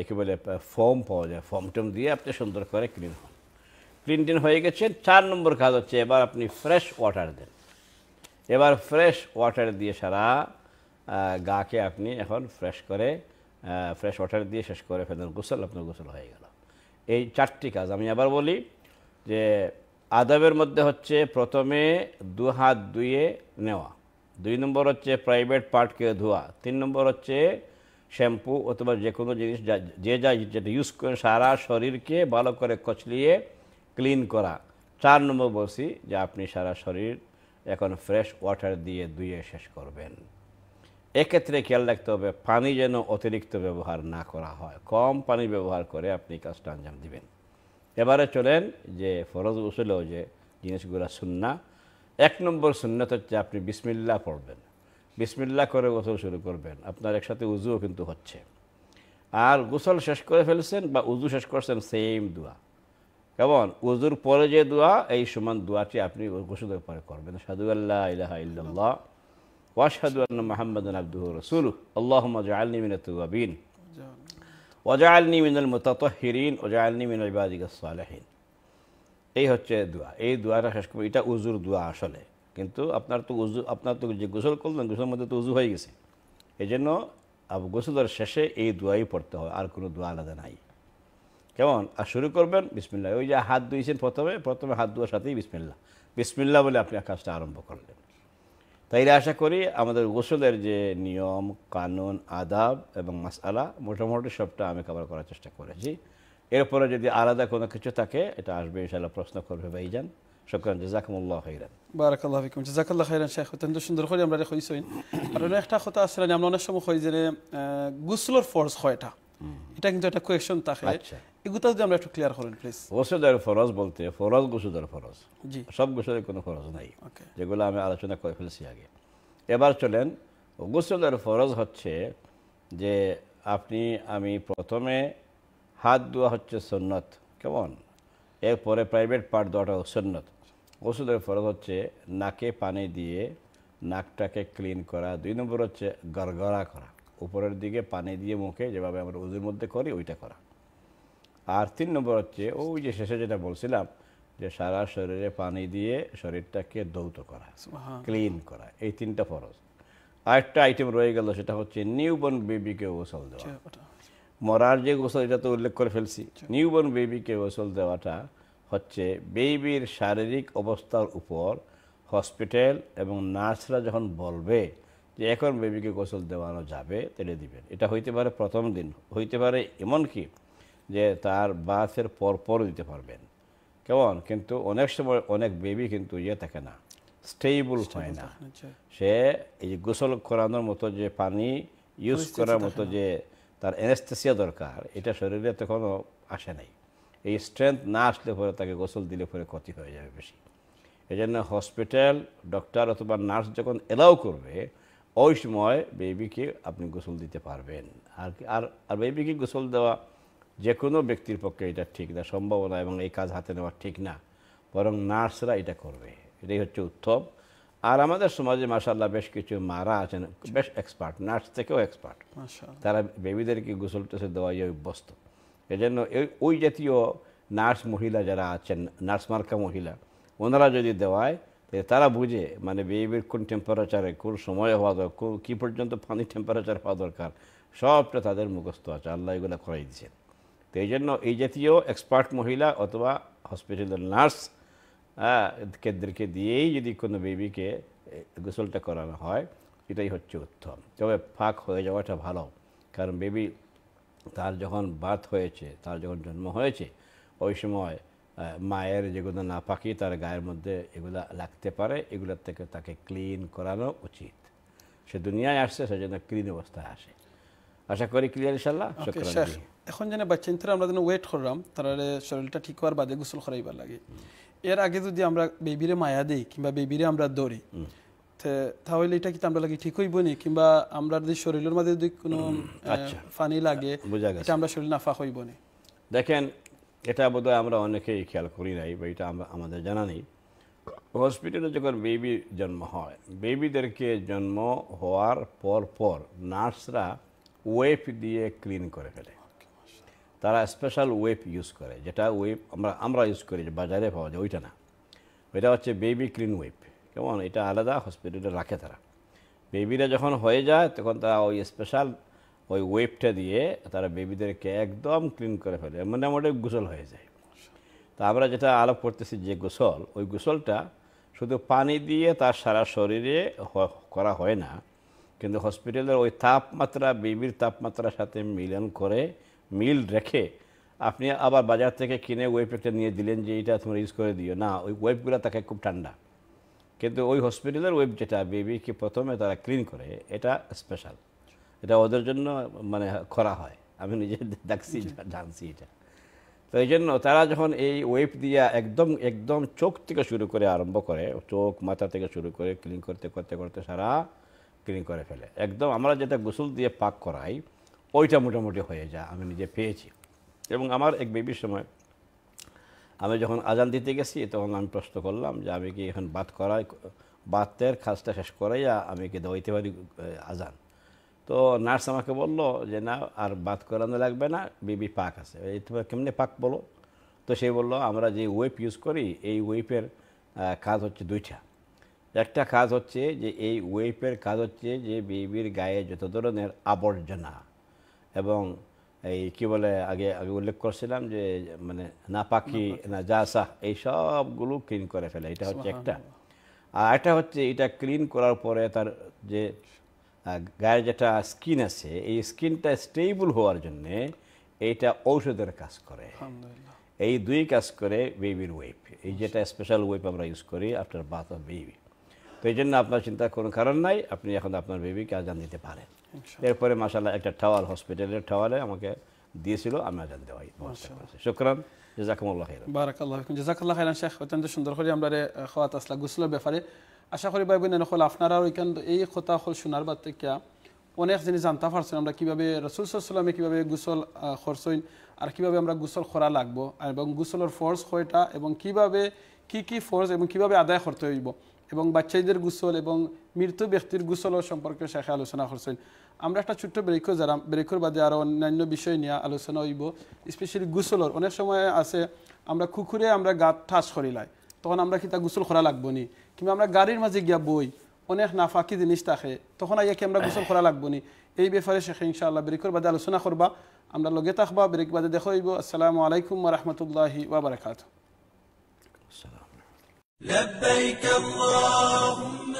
কী বলে ফোম পাওয়া যায়, ফোম টোম দিয়ে আপনি সুন্দর করে ক্লিন হন। ক্লিন টিন হয়ে গেছেন। 4 নম্বর কাজ হচ্ছে এবার আপনি ফ্রেশ ওয়াটার দেন। এবার ফ্রেশ ওয়াটার দিয়ে সারা গাকে আপনি এখন ফ্রেশ ওয়াটার দিয়ে শেষ করে ফেলেন, গোসল আপনার গোসল হয়ে গেল। এই 4টি কাজ আমি আবার বলি যে আদাবের মধ্যে হচ্ছে প্রথমে 2 হাত ধুয়ে নেওয়া, 2 নম্বর হচ্ছে প্রাইভেট পার্টকে ধোয়া, 3 নম্বর হচ্ছে শ্যাম্পু অথবা যে কোনো জিনিস যেটা ইউজ করে সারা শরীরকে ভালো করে কচলিয়ে ক্লিন করা, 4 নম্বর বলছি যে আপনি সারা শরীর এখন ফ্রেশ ওয়াটার দিয়ে ধুয়ে শেষ করবেন। এক্ষেত্রে খেয়াল রাখতে হবে পানি যেন অতিরিক্ত ব্যবহার না করা হয়, কম পানি ব্যবহার করে আপনি কাজটা আঞ্জাম দিবেন। এবারে চলেন যে ফরজ গোসলেও যে জিনিসগুলো সুন্নাহ। 1 নম্বর সুন্নাত হচ্ছে আপনি বিসমিল্লাহ পড়বেন, বিসমিল্লাহ করে গোসল শুরু করবেন। আপনার একসাথে উজুও কিন্তু হচ্ছে, আর গোসল শেষ করে ফেলছেন বা উজু শেষ করছেন, সেম দোয়া। কেমন? উজুর পরে যে দোয়া, এই সমান দোয়াটি আপনি গোসলের পরে করবেন। আশহাদু আল্লা ইলাহা ইল্লাল্লাহ ওয়া আশহাদু আন্না মুহাম্মাদান আবদুহু ওয়া রাসূলুহু আল্লাহুম্মা জাআলনি মিনাত তাওয়াবিন ওয়া জাআলনি মিনাল মুতাতাহহিরিন ওয়া জাআলনি মিন ইবাদিকাস সালিহিন। এই হচ্ছে দোয়া। এই দোয়াটা শেষ করবে, এটা উজুর দোয়া আসলে, কিন্তু আপনার তো যে গোসল করলেন, গোসলের মধ্যে তো উজু হয়ে গেছে, এই জন্য গোসলের শেষে এই দোয়াই পড়তে হয়, আর কোনো দোয়া আলাদা নাই। কেমন? আর শুরু করবেন বিসমিল্লাহ। ওই যে হাত ধুইছেন প্রথমে হাত ধোয়ার সাথেই বিসমিল্লাহ বলে আপনি কাজটা আরম্ভ করলেন। তাইলে আশা করি আমাদের গোসলের যে নিয়ম কানুন আদাব এবং মাসআলা মোটামুটি সবটা আমি কভার করার চেষ্টা করেছি। এরপরে যদি আলাদা কোনো কিছু থাকে এটা আসবে ইনশাআল্লাহ, প্রশ্ন করবে ভাইজান। শুকরান, জাযাকুমুল্লাহু খাইরান। বারাকাল্লাহু ফিকুম, জাযাকাল্লাহু খাইরান শেখ। অত্যন্ত সুন্দর করে আমরা কইছেন। আর একটা কথা আসলে আমরা অনেক সময় কই যে গোসলের ফরজ কয়টা, এটা কিন্তু একটা কোয়েশ্চন থাকে। এগুলো যদি আমরা একটু ক্লিয়ার করেন প্লিজ। গোসলের ফরজ বলতে গোসলের ফরজ, জি, সব গোসলের কোনো ফরজ নাই, যেগুলো আমি আলোচনা করে ফেলছি আগে। এবার চলেন, গোসলের ফরজ হচ্ছে যে আমি প্রথমে হাত ধোয়া হচ্ছে সুন্নত। কেমন? এরপরে প্রাইভেট পার্ট ধোয়াটাও সুন্নত। গোসলের ফরজ হচ্ছে নাকে পানি দিয়ে নাকটাকে ক্লিন করা। 2 নম্বর হচ্ছে গড়গড়া করা, উপরের দিকে পানি দিয়ে মুখে যেভাবে আমরা উজুর মধ্যে করি ওইটা করা। আর 3 নম্বর হচ্ছে ওই যে শেষে যেটা বলছিলাম যে সারা শরীরে পানি দিয়ে শরীরটাকে ধৌত করা, ক্লিন করা। এই 3টা ফরজ। আরেকটা আইটেম রয়ে গেল, সেটা হচ্ছে নিউবর্ন বেবিকে গোসল দেওয়া। মরার যে গোসল এটা তো উল্লেখ করে ফেলছি। নিউবর্ন বেবিকে গোসল দেওয়াটা হচ্ছে বেবির শারীরিক অবস্থার উপর হসপিটাল এবং নার্সরা যখন বলবে যে এখন বেবিকে গোসল দেওয়ানো যাবে, তেলে দিবেন। এটা হইতে পারে প্রথম দিন, হইতে পারে এমনকি যে তার বার্থের পরপরও দিতে পারবেন। কেমন? কিন্তু অনেক সময় অনেক বেবি কিন্তু থাকে না, স্টেবল হয় না। সে এই গোসল করানোর মতো যে পানি ইউজ করার মতো যে তার অ্যানেস্থেসিয়া দরকার, এটা শরীরে তখনও আসে নাই। এই স্ট্রেংথ না আসলে পরে তাকে গোসল দিলে পরে ক্ষতি হয়ে যাবে বেশি। এই জন্য হসপিটাল ডক্টর অথবা নার্স যখন এলাও করবে, ওই সময় বেবিকে আপনি গোসল দিতে পারবেন। আর বেবিকে গোসল দেওয়া যে কোনো ব্যক্তির পক্ষে এটা ঠিক না, সম্ভাবনা এবং এই কাজ হাতে নেওয়া ঠিক না, বরং নার্সরা এটা করবে, এটাই হচ্ছে উত্তম। আর আমাদের সমাজে মাশাআল্লাহ বেশ কিছু মারা আছেন বেশ এক্সপার্ট, নার্স থেকেও এক্সপার্ট, তারা বেবিদেরকে গোসল টোসল দেওয়াই অভ্যস্ত। এই জন্য ওই জাতীয় নার্স মহিলা যারা আছেন, নার্স মার্কা মহিলা, ওনারা যদি দেওয়ায় তারা বুঝে মানে বেবির কোন টেম্পারেচারে কোন সময় হওয়া দরকার, কী পর্যন্ত পানি টেম্পারেচার হওয়া দরকার, সবটা তাদের মুখস্থ আছে, আল্লাহ এগুলো করাই দিচ্ছেন। তো এই জন্য এই জাতীয় এক্সপার্ট মহিলা অথবা হসপিটালের নার্স কেন্দ্রকে দিয়েই যদি কোনো বেবিকে গোসলটা করানো হয়, এটাই হচ্ছে উত্তম। তবে ফাঁক হয়ে যাওয়াটা ভালো, কারণ বেবি তার যখন বার্থ হয়েছে, তার যখন জন্ম হয়েছে, ওই সময় মায়ের যেগুলো নাপাকি তার গায়ের মধ্যে এগুলা লাগতে পারে, এগুলোর থেকে তাকে ক্লিন করানো উচিত। সে দুনিয়ায় আসছে, সেজন্য ক্লিন অবস্থায় আসে। আশা করি ক্লিয়ার ইনশাল্লাহ। ওকে শুকরান শেখ, জি। এখন যেন বাচ্চা ইন্তরা আমরা যেন ওয়েট করলাম তার শরীরটা ঠিক হওয়ার বাদে গোসল করাইবার লাগে, এর আগে যদি আমরা বেবিরে মায়া দিই কিংবা বেবিরে আমরা ধরি, তাহলে এটা কি আমরা লাগে ঠিক হইব নি, কিংবা আমরা যদি শরীরের মধ্যে যদি কোনো পানি লাগে এটা আমরা শরীর নাফাক হইব নি? দেখেন, এটা বোধহয় আমরা অনেকেই খেয়াল করি নাই বা এটা আমাদের জানা নেই। হসপিটালে যখন বেবির জন্ম হয়, বেবিদেরকে জন্ম হওয়ার পর নার্সরা ওয়েপ দিয়ে ক্লিন করে ফেলে। তারা স্পেশাল ওয়েপ ইউজ করে, যেটা ওয়েপ আমরা ইউজ করি, যে বাজারে পাওয়া যায় ওইটা না, ওইটা হচ্ছে বেবি ক্লিন ওয়েপ। কেমন, এটা আলাদা হসপিটালে রাখে তারা। বেবিরা যখন হয়ে যায় তখন তারা ওই স্পেশাল ওই ওয়েপটা দিয়ে তারা বেবিদেরকে একদম ক্লিন করে ফেলে, মোটামুটি গোসল হয়ে যায়। তা আমরা যেটা আলাপ করতেছি যে গোসল, ওই গোসলটা শুধু পানি দিয়ে তার সারা শরীরে করা হয় না, কিন্তু হসপিটালের ওই তাপমাত্রা বেবির তাপমাত্রার সাথে মিল রেখে আপনি আবার বাজার থেকে কিনে ওয়েব একটা নিয়ে দিলেন যে এটা তোমরা ইউজ করে দিও না, ওই ওয়েবগুলো তাকে খুব ঠান্ডা। কিন্তু ওই হসপিটালের ওয়েব যেটা বেবিকে প্রথমে তারা ক্লিন করে, এটা স্পেশাল, এটা ওদের জন্য মানে করা হয়। আমি নিজে দেখছি, জানছি এটা। তো এই জন্য তারা যখন এই ওয়েব দিয়ে একদম চোখ থেকে শুরু করে আরম্ভ করে, চোখ মাথা থেকে শুরু করে ক্লিন করতে সারা ক্লিন করে ফেলে একদম। আমরা যেটা গোসল দিয়ে পাক করাই ওইটা মোটামুটি হয়ে যায়, আমি নিজে পেয়েছি। এবং আমার এক বেবির সময় আমি যখন আজান দিতে গেছি, তখন আমি প্রশ্ন করলাম যে আমি কি এখন বাতের কাজটা শেষ করাইয়া আমি কি দেওয়াইতে পারি আজান? তো নার্স আমাকে বলল যে না, আর বাত করানো লাগবে না, বেবি পাক আছে। এই তোমার কেমনে পাক বলো? তো সে বলল আমরা যে ওয়েপ ইউজ করি, এই ওয়েপের কাজ হচ্ছে দুইটা। একটা কাজ হচ্ছে যে এই ওয়েপের কাজ হচ্ছে যে বেবির গায়ে যত ধরনের আবর্জনা এবং এই কি বলে আগে উল্লেখ করছিলাম যে মানে নাপাকি নাজাসা, এই সবগুলো ক্লিন করে ফেলে, এটা হচ্ছে একটা। আর একটা হচ্ছে এটা ক্লিন করার পরে তার যে গায়ের যেটা স্কিন আছে, এই স্কিনটা স্টেবল হওয়ার জন্যে এইটা ঔষধের কাজ করে। এই দুই কাজ করে বেবির ওয়েপ, এই যেটা স্পেশাল ওয়েপ আমরা ইউজ করি আফটার বাথ অফ বেবি। তো এই জন্য আপনার চিন্তার কোনো কারণ নাই, আপনি এখন আপনার বেবিকে আজান দিতে পারেন। এরপরে মাশাআল্লাহ একটা টাওয়াল, হসপিটালের টাওয়ালে আমাকে দিয়েছিল, আমি আজান দেওয়াই ব্যবস্থা করেছি। শুকরান, জাযাকুমুল্লাহ খাইরান। বারাকাল্লাহ ফিকুম, জাযাকাল্লাহ খাইরান শেখ। অত্যন্ত সুন্দর করে আমরা খাওয়াত আসলা গোসলের ব্যাপারে আশা করি ভাই বোনেরা হল আপনারা ওইখান এই কথা হল শোনার বাদ থেকে অনেক জিনিস জানতে পারছেন, আমরা কীভাবে রাসূল সাল্লাল্লাহু আলাইহি ওয়াসাল্লামে কীভাবে গোসল করছেন আর কীভাবে আমরা গোসল করা লাগবো, এবং গোসলের ফরজ কয়টা এবং কীভাবে কি ফরজ এবং কীভাবে আদায় করতে হইব, এবং বাচ্চাদের গোসল এবং মৃত ব্যক্তির গোসলের সম্পর্কে শেখে আলোচনা করছেন। আমরা একটা ছোট্ট ব্রেকের বাদে আরও অন্যান্য বিষয় নিয়ে আলোচনা হইব। স্পেশালি গোসলের অনেক সময় আছে আমরা কুকুরে আমরা গা ঠাস করিলাই, তখন আমরা কি তা গোসল করা লাগবো নি, কিংবা আমরা গাড়ির মাঝে গিয়া বই অনেক নাফাকি জিনিস থাকে, তখন আইয়া কি আমরা গোসল করা লাগবো নি? এই ব্যাপারে শেখে ইনশাআল্লাহ ব্রেকের বাদে আলোচনা করবা। আমরা লগে থাকবা, ব্রেক বাদে দেখা হইব। আসসালামু আলাইকুম ওয়া রাহমাতুল্লাহি ওয়া বারাকাতুহু। لبيك اللهم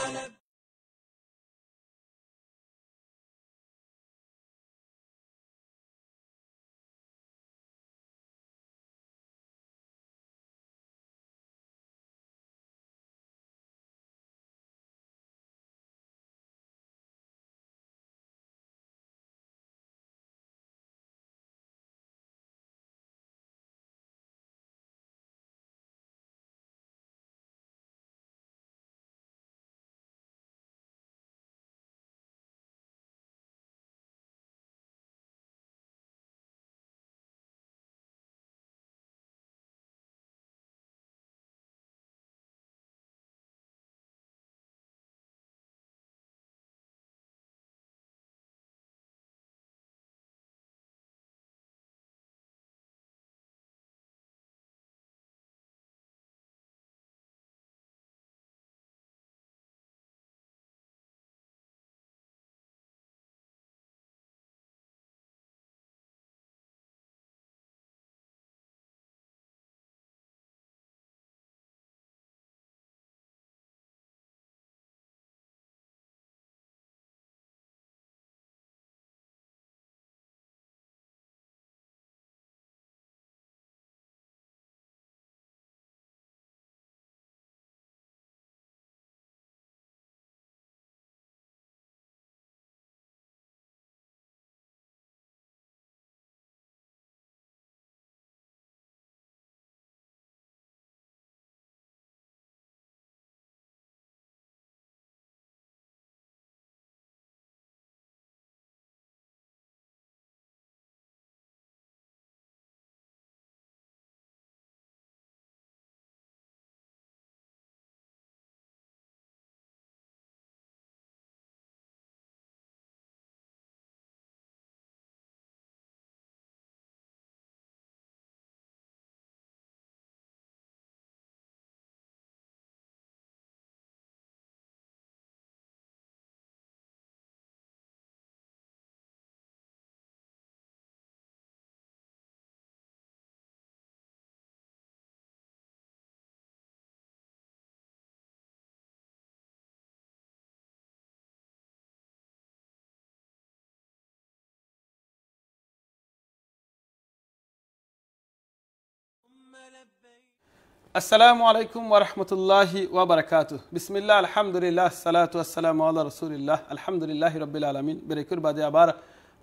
আসসালামু আলাইকুম ওয়া রাহমাতুল্লাহি ওয়া বারাকাতুহু বিসমিল্লাহ আলহামদুলিল্লাহ সালাতু ওয়াসসালামু আলা রাসূলিল্লাহ আলহামদুলিল্লাহি রাব্বিল আলামিন। বেরেকুর বাদে আবার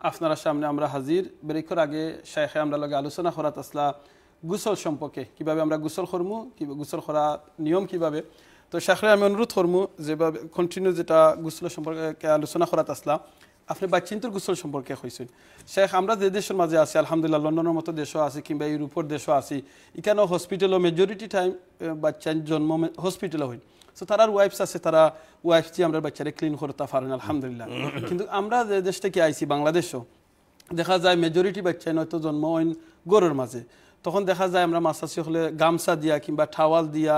আপনারা সামনে আমরা হাজির। বেরেকুর আগে শাইখে আমরা লগে আলোচনা করাত আসলা গোসল সম্পর্কে, কিভাবে আমরা গোসল করমু, কিভাবে গোসল করা নিয়ম কিভাবে। তো শাইখে আমি অনুরোধ করমু যেভাবে কন্টিনিউ যেটা গোসল সম্পর্কে আলোচনা করাত আসলা আপনি বাচ্চিন্তর গোসল সম্পর্কে কইছেন। শেখ আমরা যে দেশের মাঝে আছি আলহামদুলিল্লাহ, লন্ডনের মতো দেশও আছি কিংবা ইউরোপের দেশও আছি, এখানেও হসপিটালও মেজরিটি টাইম বাচ্চার জন্ম হসপিটালে হয়। সো তারার ওয়াইফস আছে, তারা ওয়াইফ যে আমরা বাচ্চারে ক্লিন করতে পারেন আলহামদুলিল্লাহ। কিন্তু আমরা যে দেশ থেকে আইছি বাংলাদেশও দেখা যায় মেজরিটি বাচ্চাই নয়তো জন্ম হয় গরুর মাঝে, তখন দেখা যায় আমরা মাসাসি হলে গামছা দিয়া কিংবা টাওয়াল দিয়া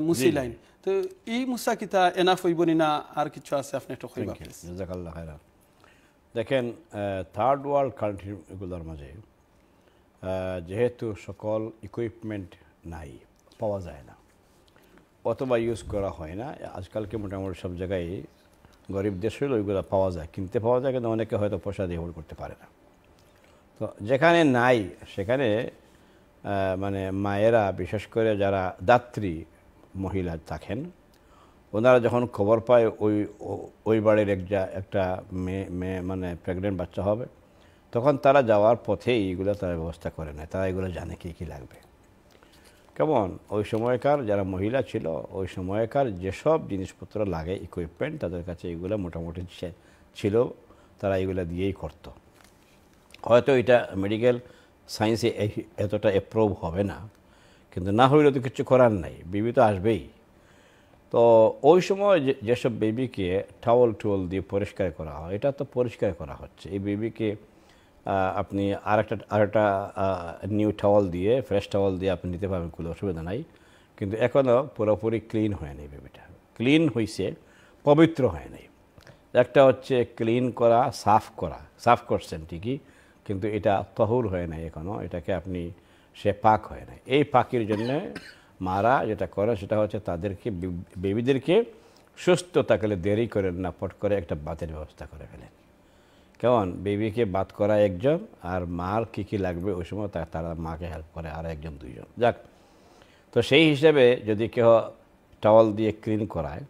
মুসি লাইন। তো এই মুসা কিতা এনাফ হইব না আর কিছু আছে আপনি একটু কইবা প্লিজ। জাযাকাল্লাহ খাইরান। দেখেন থার্ড ওয়ার্ল্ড কান্ট্রিগুলোর মাঝে যেহেতু সকল ইকুইপমেন্ট নাই, পাওয়া যায় না অথবা ইউজ করা হয় না, আজকালকে মোটামুটি সব জায়গায় গরিব দেশ হইলে ওইগুলো পাওয়া যায়, কিনতে পাওয়া যায়, কিন্তু অনেকে হয়তো পয়সা দিয়ে হোল্ড করতে পারে না। তো যেখানে নাই সেখানে মানে মায়েরা, বিশেষ করে যারা দাত্রী মহিলা থাকেন, ওনারা যখন খবর পায় ওই বাড়ির একটা মেয়ে মানে প্রেগনেন্ট বাচ্চা হবে, তখন তারা যাওয়ার পথেই এইগুলো তারা ব্যবস্থা করে নেয়। তারা এগুলো জানে কী কী লাগবে। কেমন ওই সময়কার যারা মহিলা ছিল, ওই সময়কার যেসব জিনিসপত্র লাগে ইকুইপমেন্ট, তাদের কাছে এগুলো মোটামুটি ছিল, তারা এগুলো দিয়েই করতো। হয়তো এটা মেডিকেল সায়েন্সে এতটা অ্যাপ্রুভ হবে না, কিন্তু না হইলে তো কিছু করার নাই, বেবি তো আসবেই। তো ওই সময় যেসব বেবিকে টাওয়াল দিয়ে পরিষ্কার করা হয়, এটা তো পরিষ্কার করা হচ্ছে। এই বেবিকে আপনি আরেকটা নিউ টাওয়াল দিয়ে, ফ্রেশ টাওয়াল দিয়ে আপনি নিতে পারবেন, কোনো অসুবিধা নাই। কিন্তু এখনও পুরোপুরি ক্লিন হয় নাই বেবিটা। ক্লিন হয়েছে, পবিত্র হয় নাই। একটা হচ্ছে ক্লিন করা, সাফ করছেন ঠিকই, কিন্তু এটা তহুর হয় নাই এখনও, এটাকে আপনি সে পাক হয় নাই। এই পাকের জন্যে মারা যেটা করে সেটা হচ্ছে তাদেরকে, বেবিদেরকে সুস্থ থাকলে দেরি করেন না, পট করে একটা বাতের ব্যবস্থা করে ফেলেন। কেমন বেবিকে বাত করা একজন, আর মার কী কী লাগবে ওই সময় তারা মাকে হেল্প করে আর একজন দুইজন। যাক, তো সেই হিসেবে যদি কেউ টাওয়াল দিয়ে ক্লিন করায়,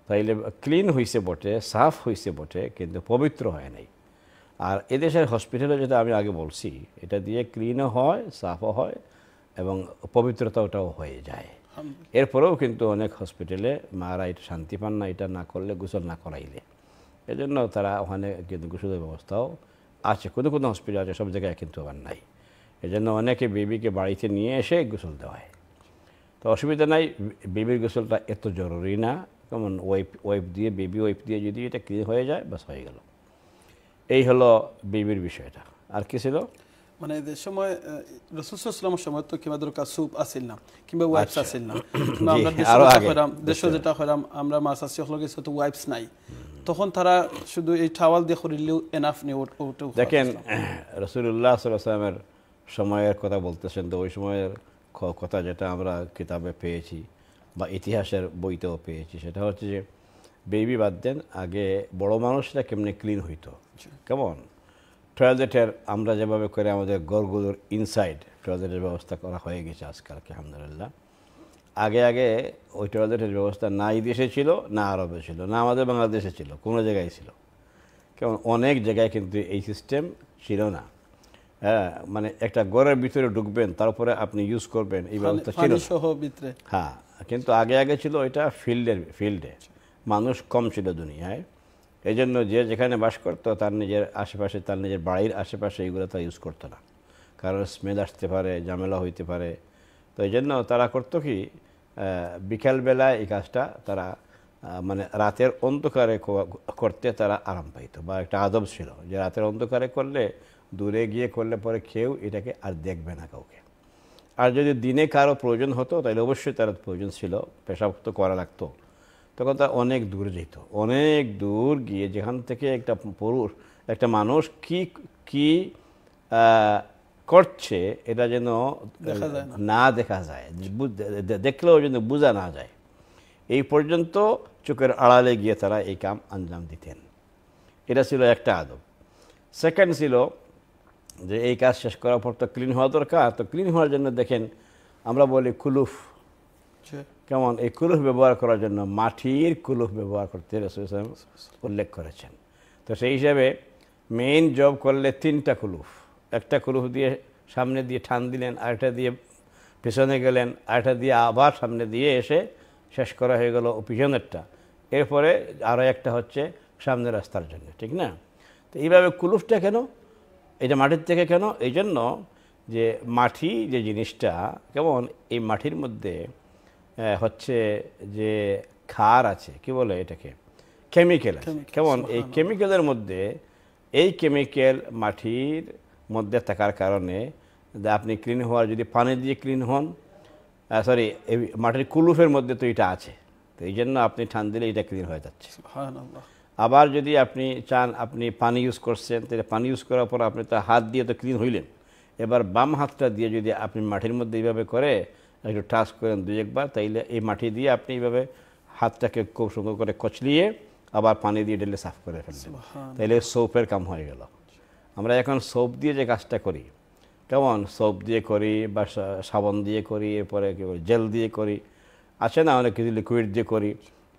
তাইলে ক্লিন হয়েছে বটে, সাফ হয়েছে বটে, কিন্তু পবিত্র হয় নাই। আর এদেশের হসপিটালে যেটা আমি আগে বলছি, এটা দিয়ে ক্লিনও হয়, সাফও হয় এবং পবিত্রতাটাও হয়ে যায়। এরপরেও কিন্তু অনেক হসপিটালে মারা এটা শান্তি পান না, এটা না করলে, গোসল না করাইলে। এজন্য তারা ওখানে কিন্তু গোসলের ব্যবস্থাও আছে, কোনো কোনো হসপিটাল আছে, সব জায়গায় কিন্তু আবার নাই। এজন্য অনেকে বেবিকে বাড়িতে নিয়ে এসে গোসল দেওয়ায়। তো অসুবিধা নাই, বেবির গোসলটা এত জরুরি না। যেমন ওয়াইপ দিয়ে, বেবি ওয়াইপ দিয়ে যদি এটা ক্লিন হয়ে যায়, বাস হয়ে গেল। এই হলো বেবির বিষয়টা। আর কি ছিল, মানে যে সময় রাসূল সাল্লাল্লাহু আলাইহি ওয়াসাল্লামের সময় তো কিংবা দরকার স্যুপ আসিল না, কিংবা ওয়াইপস আসিল না, কিংবা আমরা দেশে যেটা কইরাম আমরা মাসাসি হলো গেছে তো ওয়াইপস নাই, তখন তারা শুধু এই টাওয়াল দিয়ে করিলেও এনাফ নেই। দেখেন রাসূলুল্লাহ সাল্লাল্লাহু আলাইহি ওয়াসাল্লামের সময়ের কথা বলতেছেন, তো ওই সময়ের কথা যেটা আমরা কিতাবে পেয়েছি বা ইতিহাসের বইতেও পেয়েছি, সেটা হচ্ছে যে বেবি বাদ দেন, আগে বড় মানুষরা কেমনে ক্লিন হইতো। কেমন টয়লেটের আমরা যেভাবে করে আমাদের ঘরগুলোর ইনসাইড টয়লেটের ব্যবস্থা করা হয়ে গেছে আজকাল আলহামদুলিল্লাহ। আগে ওই টয়লেটের ব্যবস্থা না এই দেশে ছিল, না আরবে ছিল, না আমাদের বাংলাদেশে ছিল, কোনো জায়গায় ছিল। কেমন অনেক জায়গায় কিন্তু এই সিস্টেম ছিল না। হ্যাঁ, মানে একটা ঘরের ভিতরে ঢুকবেন, তারপরে আপনি ইউজ করবেন, এই ব্যবস্থা ছিল। হ্যাঁ, কিন্তু আগে ছিল এটা ফিল্ডে মানুষ কম ছিল দুনিয়ায়। এই জন্য যে যেখানে বাস করতো তার নিজের আশেপাশে, তার নিজের বাড়ির আশেপাশে এইগুলো তারা ইউজ করতো না, কারণ স্মেল আসতে পারে, ঝামেলা হইতে পারে। তো এই জন্য তারা করতো কি, বিকালবেলায় এই কাজটা তারা মানে রাতের অন্ধকারে করতে তারা আরাম পাইতো, বা একটা আদব ছিল যে রাতের অন্ধকারে করলে, দূরে গিয়ে করলে পরে কেউ এটাকে আর দেখবে না কাউকে। আর যদি দিনে কারো প্রয়োজন হতো, তাহলে অবশ্যই তার প্রয়োজন ছিল, পেশাব তো করা লাগতো, তখন তার অনেক দূর যেত, অনেক দূর গিয়ে যেখান থেকে একটা মানুষ কি করছে এটা যেন না দেখা যায়, দেখলেও যেন বোঝা না যায়, এই পর্যন্ত চোখের আড়ালে গিয়ে তারা এই কাম আঞ্জাম দিতেন। এটা ছিল একটা আদব। সেকেন্ড ছিল যে এই কাজ শেষ করার পর তো ক্লিন হওয়া দরকার। তো ক্লিন হওয়ার জন্য দেখেন আমরা বলি কুলুফ। জি কেমন এই কুলুফ ব্যবহার করার জন্য মাটির কুলুফ ব্যবহার করতে রাসূল সাল্লাল্লাহু আলাইহি ওয়াসাল্লাম উল্লেখ করেছেন। তো সেই হিসাবে মেইন জব করলে 3টা কুলুফ, একটা কুলুফ দিয়ে সামনে দিয়ে টান দিলেন, আরেকটা দিয়ে পিছনে গেলেন, আরেকটা দিয়ে আবার সামনে দিয়ে এসে শেষ করা হয়ে গেল পিছনেরটা। এরপরে আরও একটা হচ্ছে সামনের রাস্তার জন্য, ঠিক না? তো এইভাবে কুলুফটা কেন, এটা মাটির থেকে কেন? এই জন্য যে মাটি যে জিনিসটা, কেমন এই মাটির মধ্যে হচ্ছে যে ক্ষার আছে, কি বলে এটাকে, কেমিক্যাল আছে। কেমন এই কেমিক্যালের মধ্যে, এই কেমিক্যাল মাটির মধ্যে থাকার কারণে আপনি ক্লিন হওয়ার, যদি পানি দিয়ে ক্লিন হন, সরি এই মাটির কুলুফের মধ্যে তো এটা আছে, তো এই জন্য আপনি টান দিলে এটা ক্লিন হয়ে যাচ্ছে। সুবহানাল্লাহ। আবার যদি আপনি চান, আপনি পানি ইউজ করছেন, তাহলে পানি ইউজ করার পর আপনি তো হাত দিয়ে তো ক্লিন হইলেন, এবার বাম হাতটা দিয়ে যদি আপনি মাটির মধ্যে এইভাবে করে একটু টাচ করেন 2-1 বার, তাইলে এই মাটি দিয়ে আপনি এইভাবে হাতটাকে খুব সুন্দর করে কচলিয়ে আবার পানি দিয়ে ঢেলে সাফ করে ফেলবেন, তাইলে সোপের কাম হয়ে গেল। আমরা এখন সোপ দিয়ে যে কাজটা করি, কেমন সোপ দিয়ে করি বা সাবান দিয়ে করি, এরপরে কী বলি জেল দিয়ে করি, আছে না অনেক কিছু লিকুইড দিয়ে করি,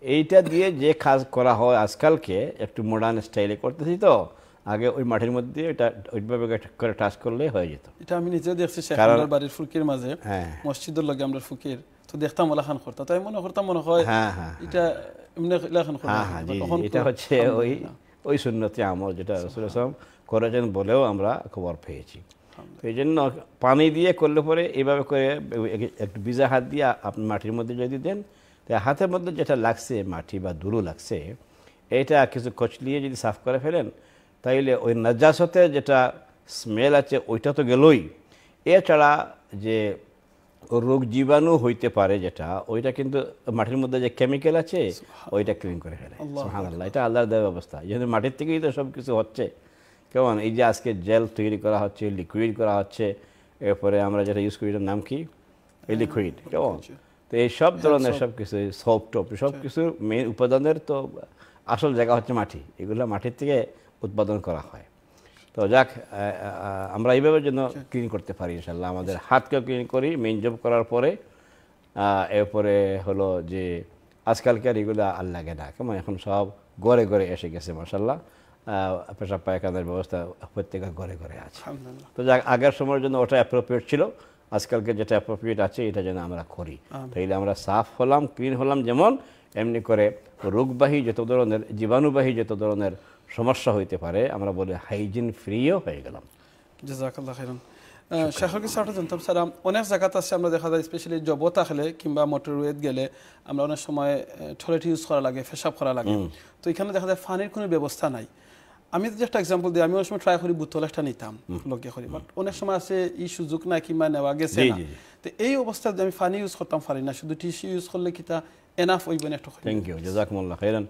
এইটা দিয়ে যে কাজ করা হয় আজকালকে একটু মডার্ন স্টাইলে করতেছি। তো আগে ওই মাটির মধ্যে এটা ওইভাবে করে টাচ করলে হয়ে যেত। এটা আমি নিজে দেখছি শেখানোর বাড়ির ফুকির মাঝে, হ্যাঁ মসজিদের লগে আমরা ফুকির তো দেখতাম ওলাখান করতাম, তাই মনে করতাম মনে হয় হ্যাঁ হ্যাঁ এটা এমনি লেখান করতাম। হ্যাঁ হ্যাঁ জি জি, এটা হচ্ছে ওই সুন্নতি আমল যেটা রাসূল সাল্লাল্লাহু আলাইহি ওয়াসাল্লাম করেছেন বলেও আমরা খবর পেয়েছি। এই জন্য পানি দিয়ে করলে পরে এইভাবে করে একটু ভিজা হাত দিয়ে আপনি মাটির মধ্যে যদি দেন, তাই হাতের মধ্যে যেটা লাগছে মাটি বা ধুলো লাগছে, এইটা কিছু কচলিয়ে যদি সাফ করে ফেলেন, তাইলে ওই নাজাসতের যেটা স্মেল আছে ওইটা তো গেলই, এছাড়া যে রোগ জীবাণু হইতে পারে যেটা, ওইটা কিন্তু মাটির মধ্যে যে কেমিক্যাল আছে ওইটা ক্লিন করে ফেলে। সুবহানাল্লাহ, এটা আল্লাহর দেওয়া ব্যবস্থা। যেহেতু মাটির থেকেই তো সব কিছু হচ্ছে, কেমন এই যে আজকে জেল তৈরি করা হচ্ছে, লিকুইড করা হচ্ছে, এরপরে আমরা যেটা ইউজ করি এটার নাম কি, এই লিকুইড, কেমন। তো এই সব ধরনের সব কিছু সফট টপ সব কিছুর মেন উপাদানের তো আসল জায়গা হচ্ছে মাটি, এগুলো মাটির থেকে উৎপাদন করা হয়। তো যাক, আমরা এইভাবে যেন ক্লিন করতে পারি ইনশাল্লাহ, আমাদের হাতকেও ক্লিন করি মেইন জব করার পরে। এরপরে হলো যে আজকালকার এগুলো আর লাগে না, কেমন এখন সব ঘরে ঘরে এসে গেছে মাশাআল্লাহ, পেশাব পায়খানার ব্যবস্থা প্রত্যেকের ঘরে ঘরে আছে। তো যাক, আগের সময়ের জন্য ওটা অ্যাপ্রোপ্রিয়েট ছিল, আজকালকে যেটা অ্যাপ্রোপ্রিয়েট আছে এটা যেন আমরা করি, তাইলে আমরা সাফ হলাম, ক্লিন হলাম, যেমন এমনি করে রোগবাহী যত ধরনের, জীবাণুবাহী যত ধরনের সমস্যা হইতে পারে আমরা বলি হাইজিন ফ্রিও হয়ে গেলাম। জাযাকাল্লাহ খাইরান। শেখর কিছু একটা জানতাম স্যার, অনেক জায়গাতে আছে আমরা দেখা যায় স্পেশালি জব থাকলে কিংবা মোটরওয়েত গেলে আমরা অনেক সময় টয়লেট ইউজ করা লাগে, পেশাব করা লাগে, তো এখানে দেখা যায় পানির কোনো ব্যবস্থা নাই। আমি যদি একটা এক্সাম্পল দিই, আমি অনেক সময় ট্রাই করি বোতল একটা নিতাম লগে করি, বাট অনেক সময় আছে এই সুযোগ নাই কিংবা নেওয়া গেছে না, তো এই অবস্থায় আমি পানি ইউজ করতাম পারি না, শুধু টিস্যু ইউজ করলে কি তা এনাফ হইবে না? একটা থ্যাংক ইউ, জাযাকুমুল্লাহ খাইরান।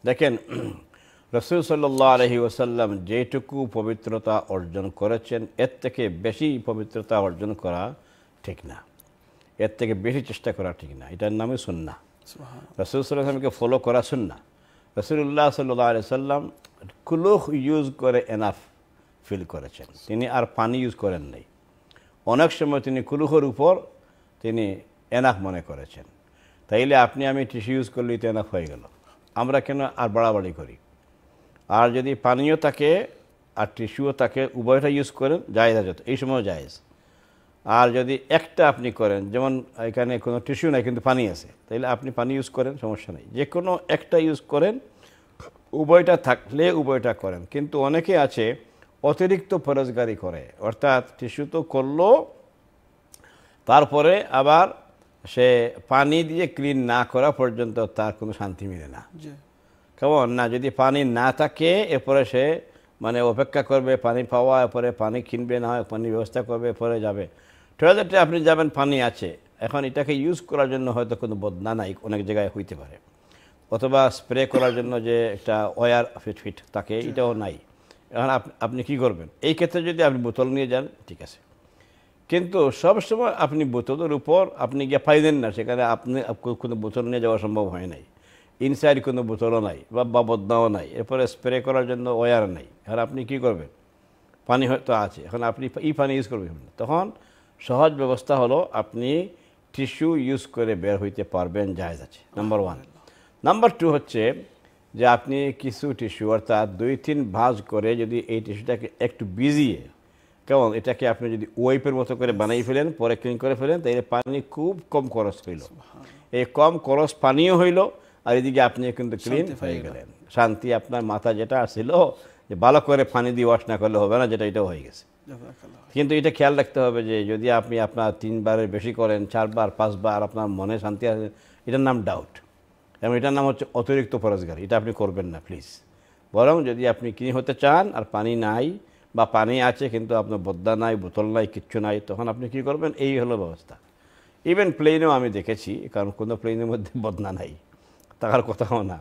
দেখেন, রাসূল সাল্লাল্লাহু আলাইহি ওয়াসাল্লাম যেটুকু পবিত্রতা অর্জন করেছেন, এর থেকে বেশি পবিত্রতা অর্জন করা ঠিক না, এর থেকে বেশি চেষ্টা করা ঠিক না। এটার নামই সুন্নাহ। রাসূল সাল্লাল্লাহু আলাইহি ওয়াসাল্লামকে ফলো করা সুন্নাহ। রাসূলুল্লাহ সাল্লাল্লাহু আলাইহি ওয়াসাল্লাম কুলুহ ইউজ করে এনাফ ফিল করেছেন, তিনি আর পানি ইউজ করেন নাই। অনেক সময় তিনি কুলুহের উপর তিনি এনাফ মনে করেছেন, তাইলে আপনি আমি টিস্যু ইউজ করলেই তো এনাফ হয়ে গেল, আমরা কেন আর বাড়াবাড়ি করি? আর যদি পানিও থাকে আর টিস্যুও থাকে, উভয়টা ইউজ করেন, জায়েজ আছে, এই সময় জায়েজ। আর যদি একটা আপনি করেন, যেমন এখানে কোনো টিস্যু নাই কিন্তু পানি আছে, তাইলে আপনি পানি ইউজ করেন, সমস্যা নেই, যে কোনো একটা ইউজ করেন, উভয়টা থাকলে উভয়টা করেন। কিন্তু অনেকে আছে অতিরিক্ত ফরজগারি করে, অর্থাৎ টিস্যু তো করলো, তারপরে আবার সে পানি দিয়ে ক্লিন না করা পর্যন্ত তার কোনো শান্তি মিলে না, কেমন না? যদি পানি না থাকে এরপরে সে মানে অপেক্ষা করবে পানি পাওয়া, এরপরে পানি কিনবে, না হয় পানি ব্যবস্থা করবে, এরপরে যাবে টয়লেটে। আপনি যাবেন, পানি আছে, এখন এটাকে ইউজ করার জন্য হয়তো কোনো বদনা নাই, অনেক জায়গায় হইতে পারে, অথবা স্প্রে করার জন্য যে একটা ওয়ার ফিট থাকে এটাও নাই। এখন আপনি কি করবেন? এই ক্ষেত্রে যদি আপনি বোতল নিয়ে যান ঠিক আছে, কিন্তু সবসময় আপনি বোতলের উপর আপনি গিয়ে পাইলেন না, সেখানে আপনি কোনো বোতল নিয়ে যাওয়া সম্ভব হয় নাই, ইনসাইড কোনো বোতলও নাই বা বদনাও নাই, এরপরে স্প্রে করার জন্য ওয়ার নাই, আর আপনি কি করবেন? পানি হয়তো আছে, এখন আপনি পানি ইউজ করবেন, তখন সহজ ব্যবস্থা হলো আপনি টিস্যু ইউজ করে বের হইতে পারবেন, জায়েজ আছে, নাম্বার 1। নাম্বার 2 হচ্ছে যে আপনি কিছু টিস্যু অর্থাৎ 2-3 ভাঁজ করে যদি এই টিস্যুটাকে একটু ভিজিয়ে, কেমন এটাকে আপনি যদি ওয়াইপের মতো করে বানিয়ে ফেলেন, পরে ক্লিন করে ফেলেন, তাহলে পানি খুব কম খরচ হইল, এই কম খরচ পানিও হইল, আর এদিকে আপনি কিন্তু ক্লিন হয়ে গেলেন, শান্তি। আপনার মাথা যেটা আসছিল যে ভালো করে পানি দিয়ে ওয়াশ না করলে হবে না, যেটা এটাও হয়ে গেছে। কিন্তু এটা খেয়াল রাখতে হবে যে যদি আপনি আপনার 3 বারের বেশি করেন, 4 বার 5 বার, আপনার মনে শান্তি আছে, এটার নাম ডাউট, এবং এটার নাম হচ্ছে অতিরিক্ত ফরজগারি। এটা আপনি করবেন না প্লিজ। বরং যদি আপনি ক্লিন হতে চান আর পানি নাই বা পানি আছে কিন্তু আপনার বদ্দা নাই, বোতল নাই, কিচ্ছু নাই, তখন আপনি কি করবেন, এই হলো ব্যবস্থা। ইভেন প্লেনেও আমি দেখেছি, কারণ কোনো প্লেনের মধ্যে বদনা নাই, থাকার কথাও না,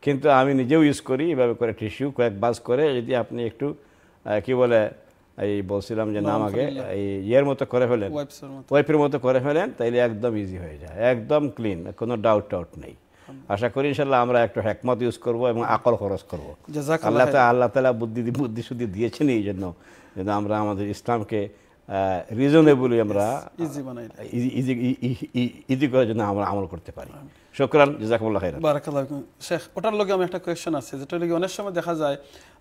কিন্তু আমি নিজেও ইউজ করি এভাবে করে টিস্যু কয়েক বাস করে যদি আপনি একটু কি বলে এই বলছিলাম যে নাম আগে এই ইয়ের মতো করে ফেলেন, ওয়াইপের মতো করে ফেলেন, তাইলে একদম ইজি হয়ে যায়, একদম ক্লিন, কোনো ডাউট নেই। আশা করি ইনশাল্লাহ আমরা একটু হেকমত ইউজ করব এবং আকল খরচ করবো। আল্লাহ তাআলা বুদ্ধি শুদ্ধি দিয়েছেন এই জন্য যেন আমরা আমাদের ইসলামকে রিজনেবলি আমরা ইজি করার জন্য আমরা আমল করতে পারি। শুকরান, জাযাকুমুল্লাহ খাইরান। বারাকাল্লাহু ফিকুম। শেখ, ওটার লগে আমি একটা কোয়েশ্চন আছে, যেটা লগে অনেক সময় দেখা যায়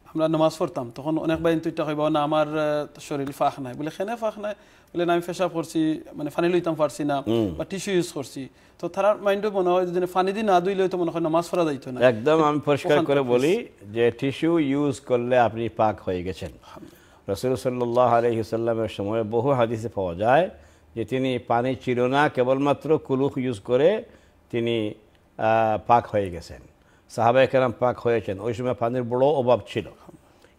আমরা নামাজ পড়তাম, তখন অনেক ভাই তুইটা কইব না আমার শরীর ফাঁক নাই, বলে খেনে ফাঁক নাই, বলে না আমি পেশাব করছি, মানে পানি লইতাম পারছি না, বা টিস্যু ইউজ করছি, তো তার মাইন্ডে মনে হয় যে পানি দিয়ে না ধুইলে তো মনে হয় নামাজ পড়া যাইতো না। একদম আমি পরিষ্কার করে বলি যে টিস্যু ইউজ করলে আপনি পাক হয়ে গেছেন। রাসূল সাল্লাল্লাহু আলাইহি ওয়াসাল্লামের সময় বহু হাদিসে পাওয়া যায় যে তিনি পানি ছিল না, কেবলমাত্র কুলুক ইউজ করে তিনি পাক হয়ে গেছেন। সাহাবায়ে কেরাম পাক হয়েছেন, ওই সময় পানির বড় অভাব ছিল।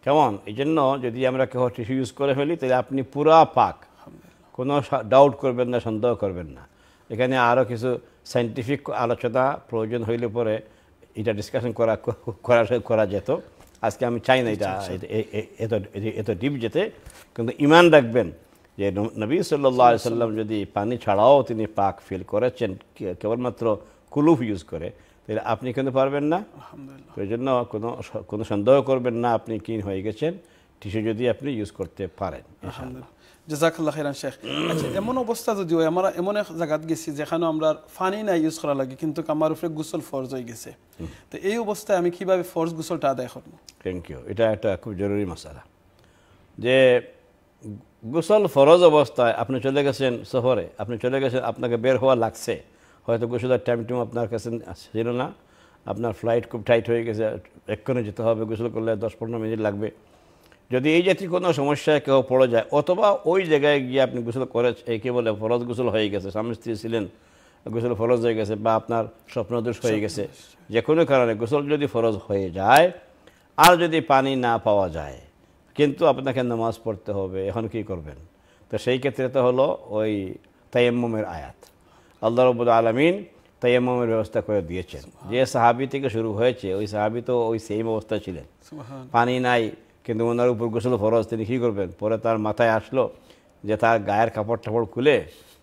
কেমন এই জন্য যদি আমরা কেউ টিস্যু ইউজ করে ফেলি তাহলে আপনি পুরা পাক, কোনো ডাউট করবেন না, সন্দেহ করবেন না। এখানে আরও কিছু সাইন্টিফিক আলোচনা প্রয়োজন হইলে পরে এটা ডিসকাশন করা যেত, আজকে আমি চাই না এটা এত ডিপ যেতে। কিন্তু ইমান রাখবেন যে নবী সাল্লাল্লাহু আলাইহি সাল্লাম যদি পানি ছাড়াও তিনি পাক ফিল করেছেন কেবলমাত্র কুলুফ ইউজ করে, তাহলে আপনি কিন্তু পারবেন না। এই জন্য কোনো সন্দেহ করবেন না, আপনি ক্লিন হয়ে গেছেন টিস্যু যদি আপনি ইউজ করতে পারেন। জাযাকাল্লাহ খাইরান শেখ। আচ্ছা, এমন অবস্থা যদি হয়, আমরা এমন এক জায়গাত গেছি যেখানে আমরা পানি নাই ইউজ করা লাগে, কিন্তু আমার উপরে গোসল ফরজ হয়ে গেছে, তো এই অবস্থায় আমি কিভাবে ফরজ গোসলটা আদায় করব? থ্যাংক ইউ, এটা একটা খুব জরুরি মাসালা। যে গোসল ফরজ অবস্থায় আপনি চলে গেছেন সফরে, আপনি চলে গেছেন, আপনাকে বের হওয়া লাগছে, হয়তো গোসলের টাইম আপনার কাছে ছিল না, আপনার ফ্লাইট খুব টাইট হয়ে গেছে, এক্ষণে যেতে হবে, গোসল করলে 10-15 মিনিট লাগবে। যদি এই জাতীয় কোনো সমস্যায় কেউ পড়ে যায়, অথবা ওই জায়গায় গিয়ে আপনি গোসল করে কী বলে ফরজ গোসল হয়ে গেছে, স্বামী স্ত্রী ছিলেন, গোসল ফরজ হয়ে গেছে, বা আপনার স্বপ্নদোষ হয়ে গেছে, যে কোনো কারণে গোসল যদি ফরজ হয়ে যায় আর যদি পানি না পাওয়া যায় কিন্তু আপনাকে নামাজ পড়তে হবে, এখন কি করবেন? তো সেই ক্ষেত্রে তো হলো ওই তায়াম্মুমের আয়াত। আল্লাহ রাব্বুল আলামিন তায়াম্মুমের ব্যবস্থা করে দিয়েছেন। যে সাহাবী থেকে শুরু হয়েছে ওই সাহাবী তো ওই সেম অবস্থা ছিলেন, পানি নাই কিন্তু ওনার উপর গোসল ফরজ, তিনি কী করবেন? পরে তার মাথায় আসলো যে তার গায়ের কাপড় টাপড় খুলে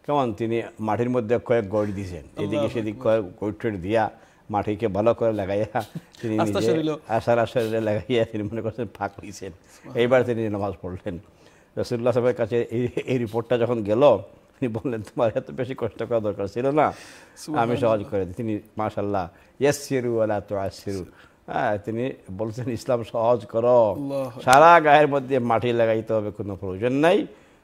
কেমন তিনি মাটির মধ্যে কয়েক গড় দিয়েছেন, এদিকে সেদিক কয়েক গড় দিয়া মাটিকে ভালো করে লাগাইয়া তিনি আশারে লাগাইয়া তিনি মনে করছেন ফাঁক হয়েছেন। এইবার তিনি নামাজ পড়লেন। রাসূলুল্লাহ সাহেবের কাছে এই রিপোর্টটা যখন গেল, তিনি বললেন তোমার এত বেশি কষ্ট করা দরকার ছিল না, আমি সহজ করে দিই। তিনি মাশাআল্লাহ ইয়াসসিরু ওয়ালা তুআসসিরু, তিনি বলছেন ইসলাম সহজ করো, সারা গায়ের মধ্যে মাটি লাগাইতে হবে কোনো প্রয়োজন নাই,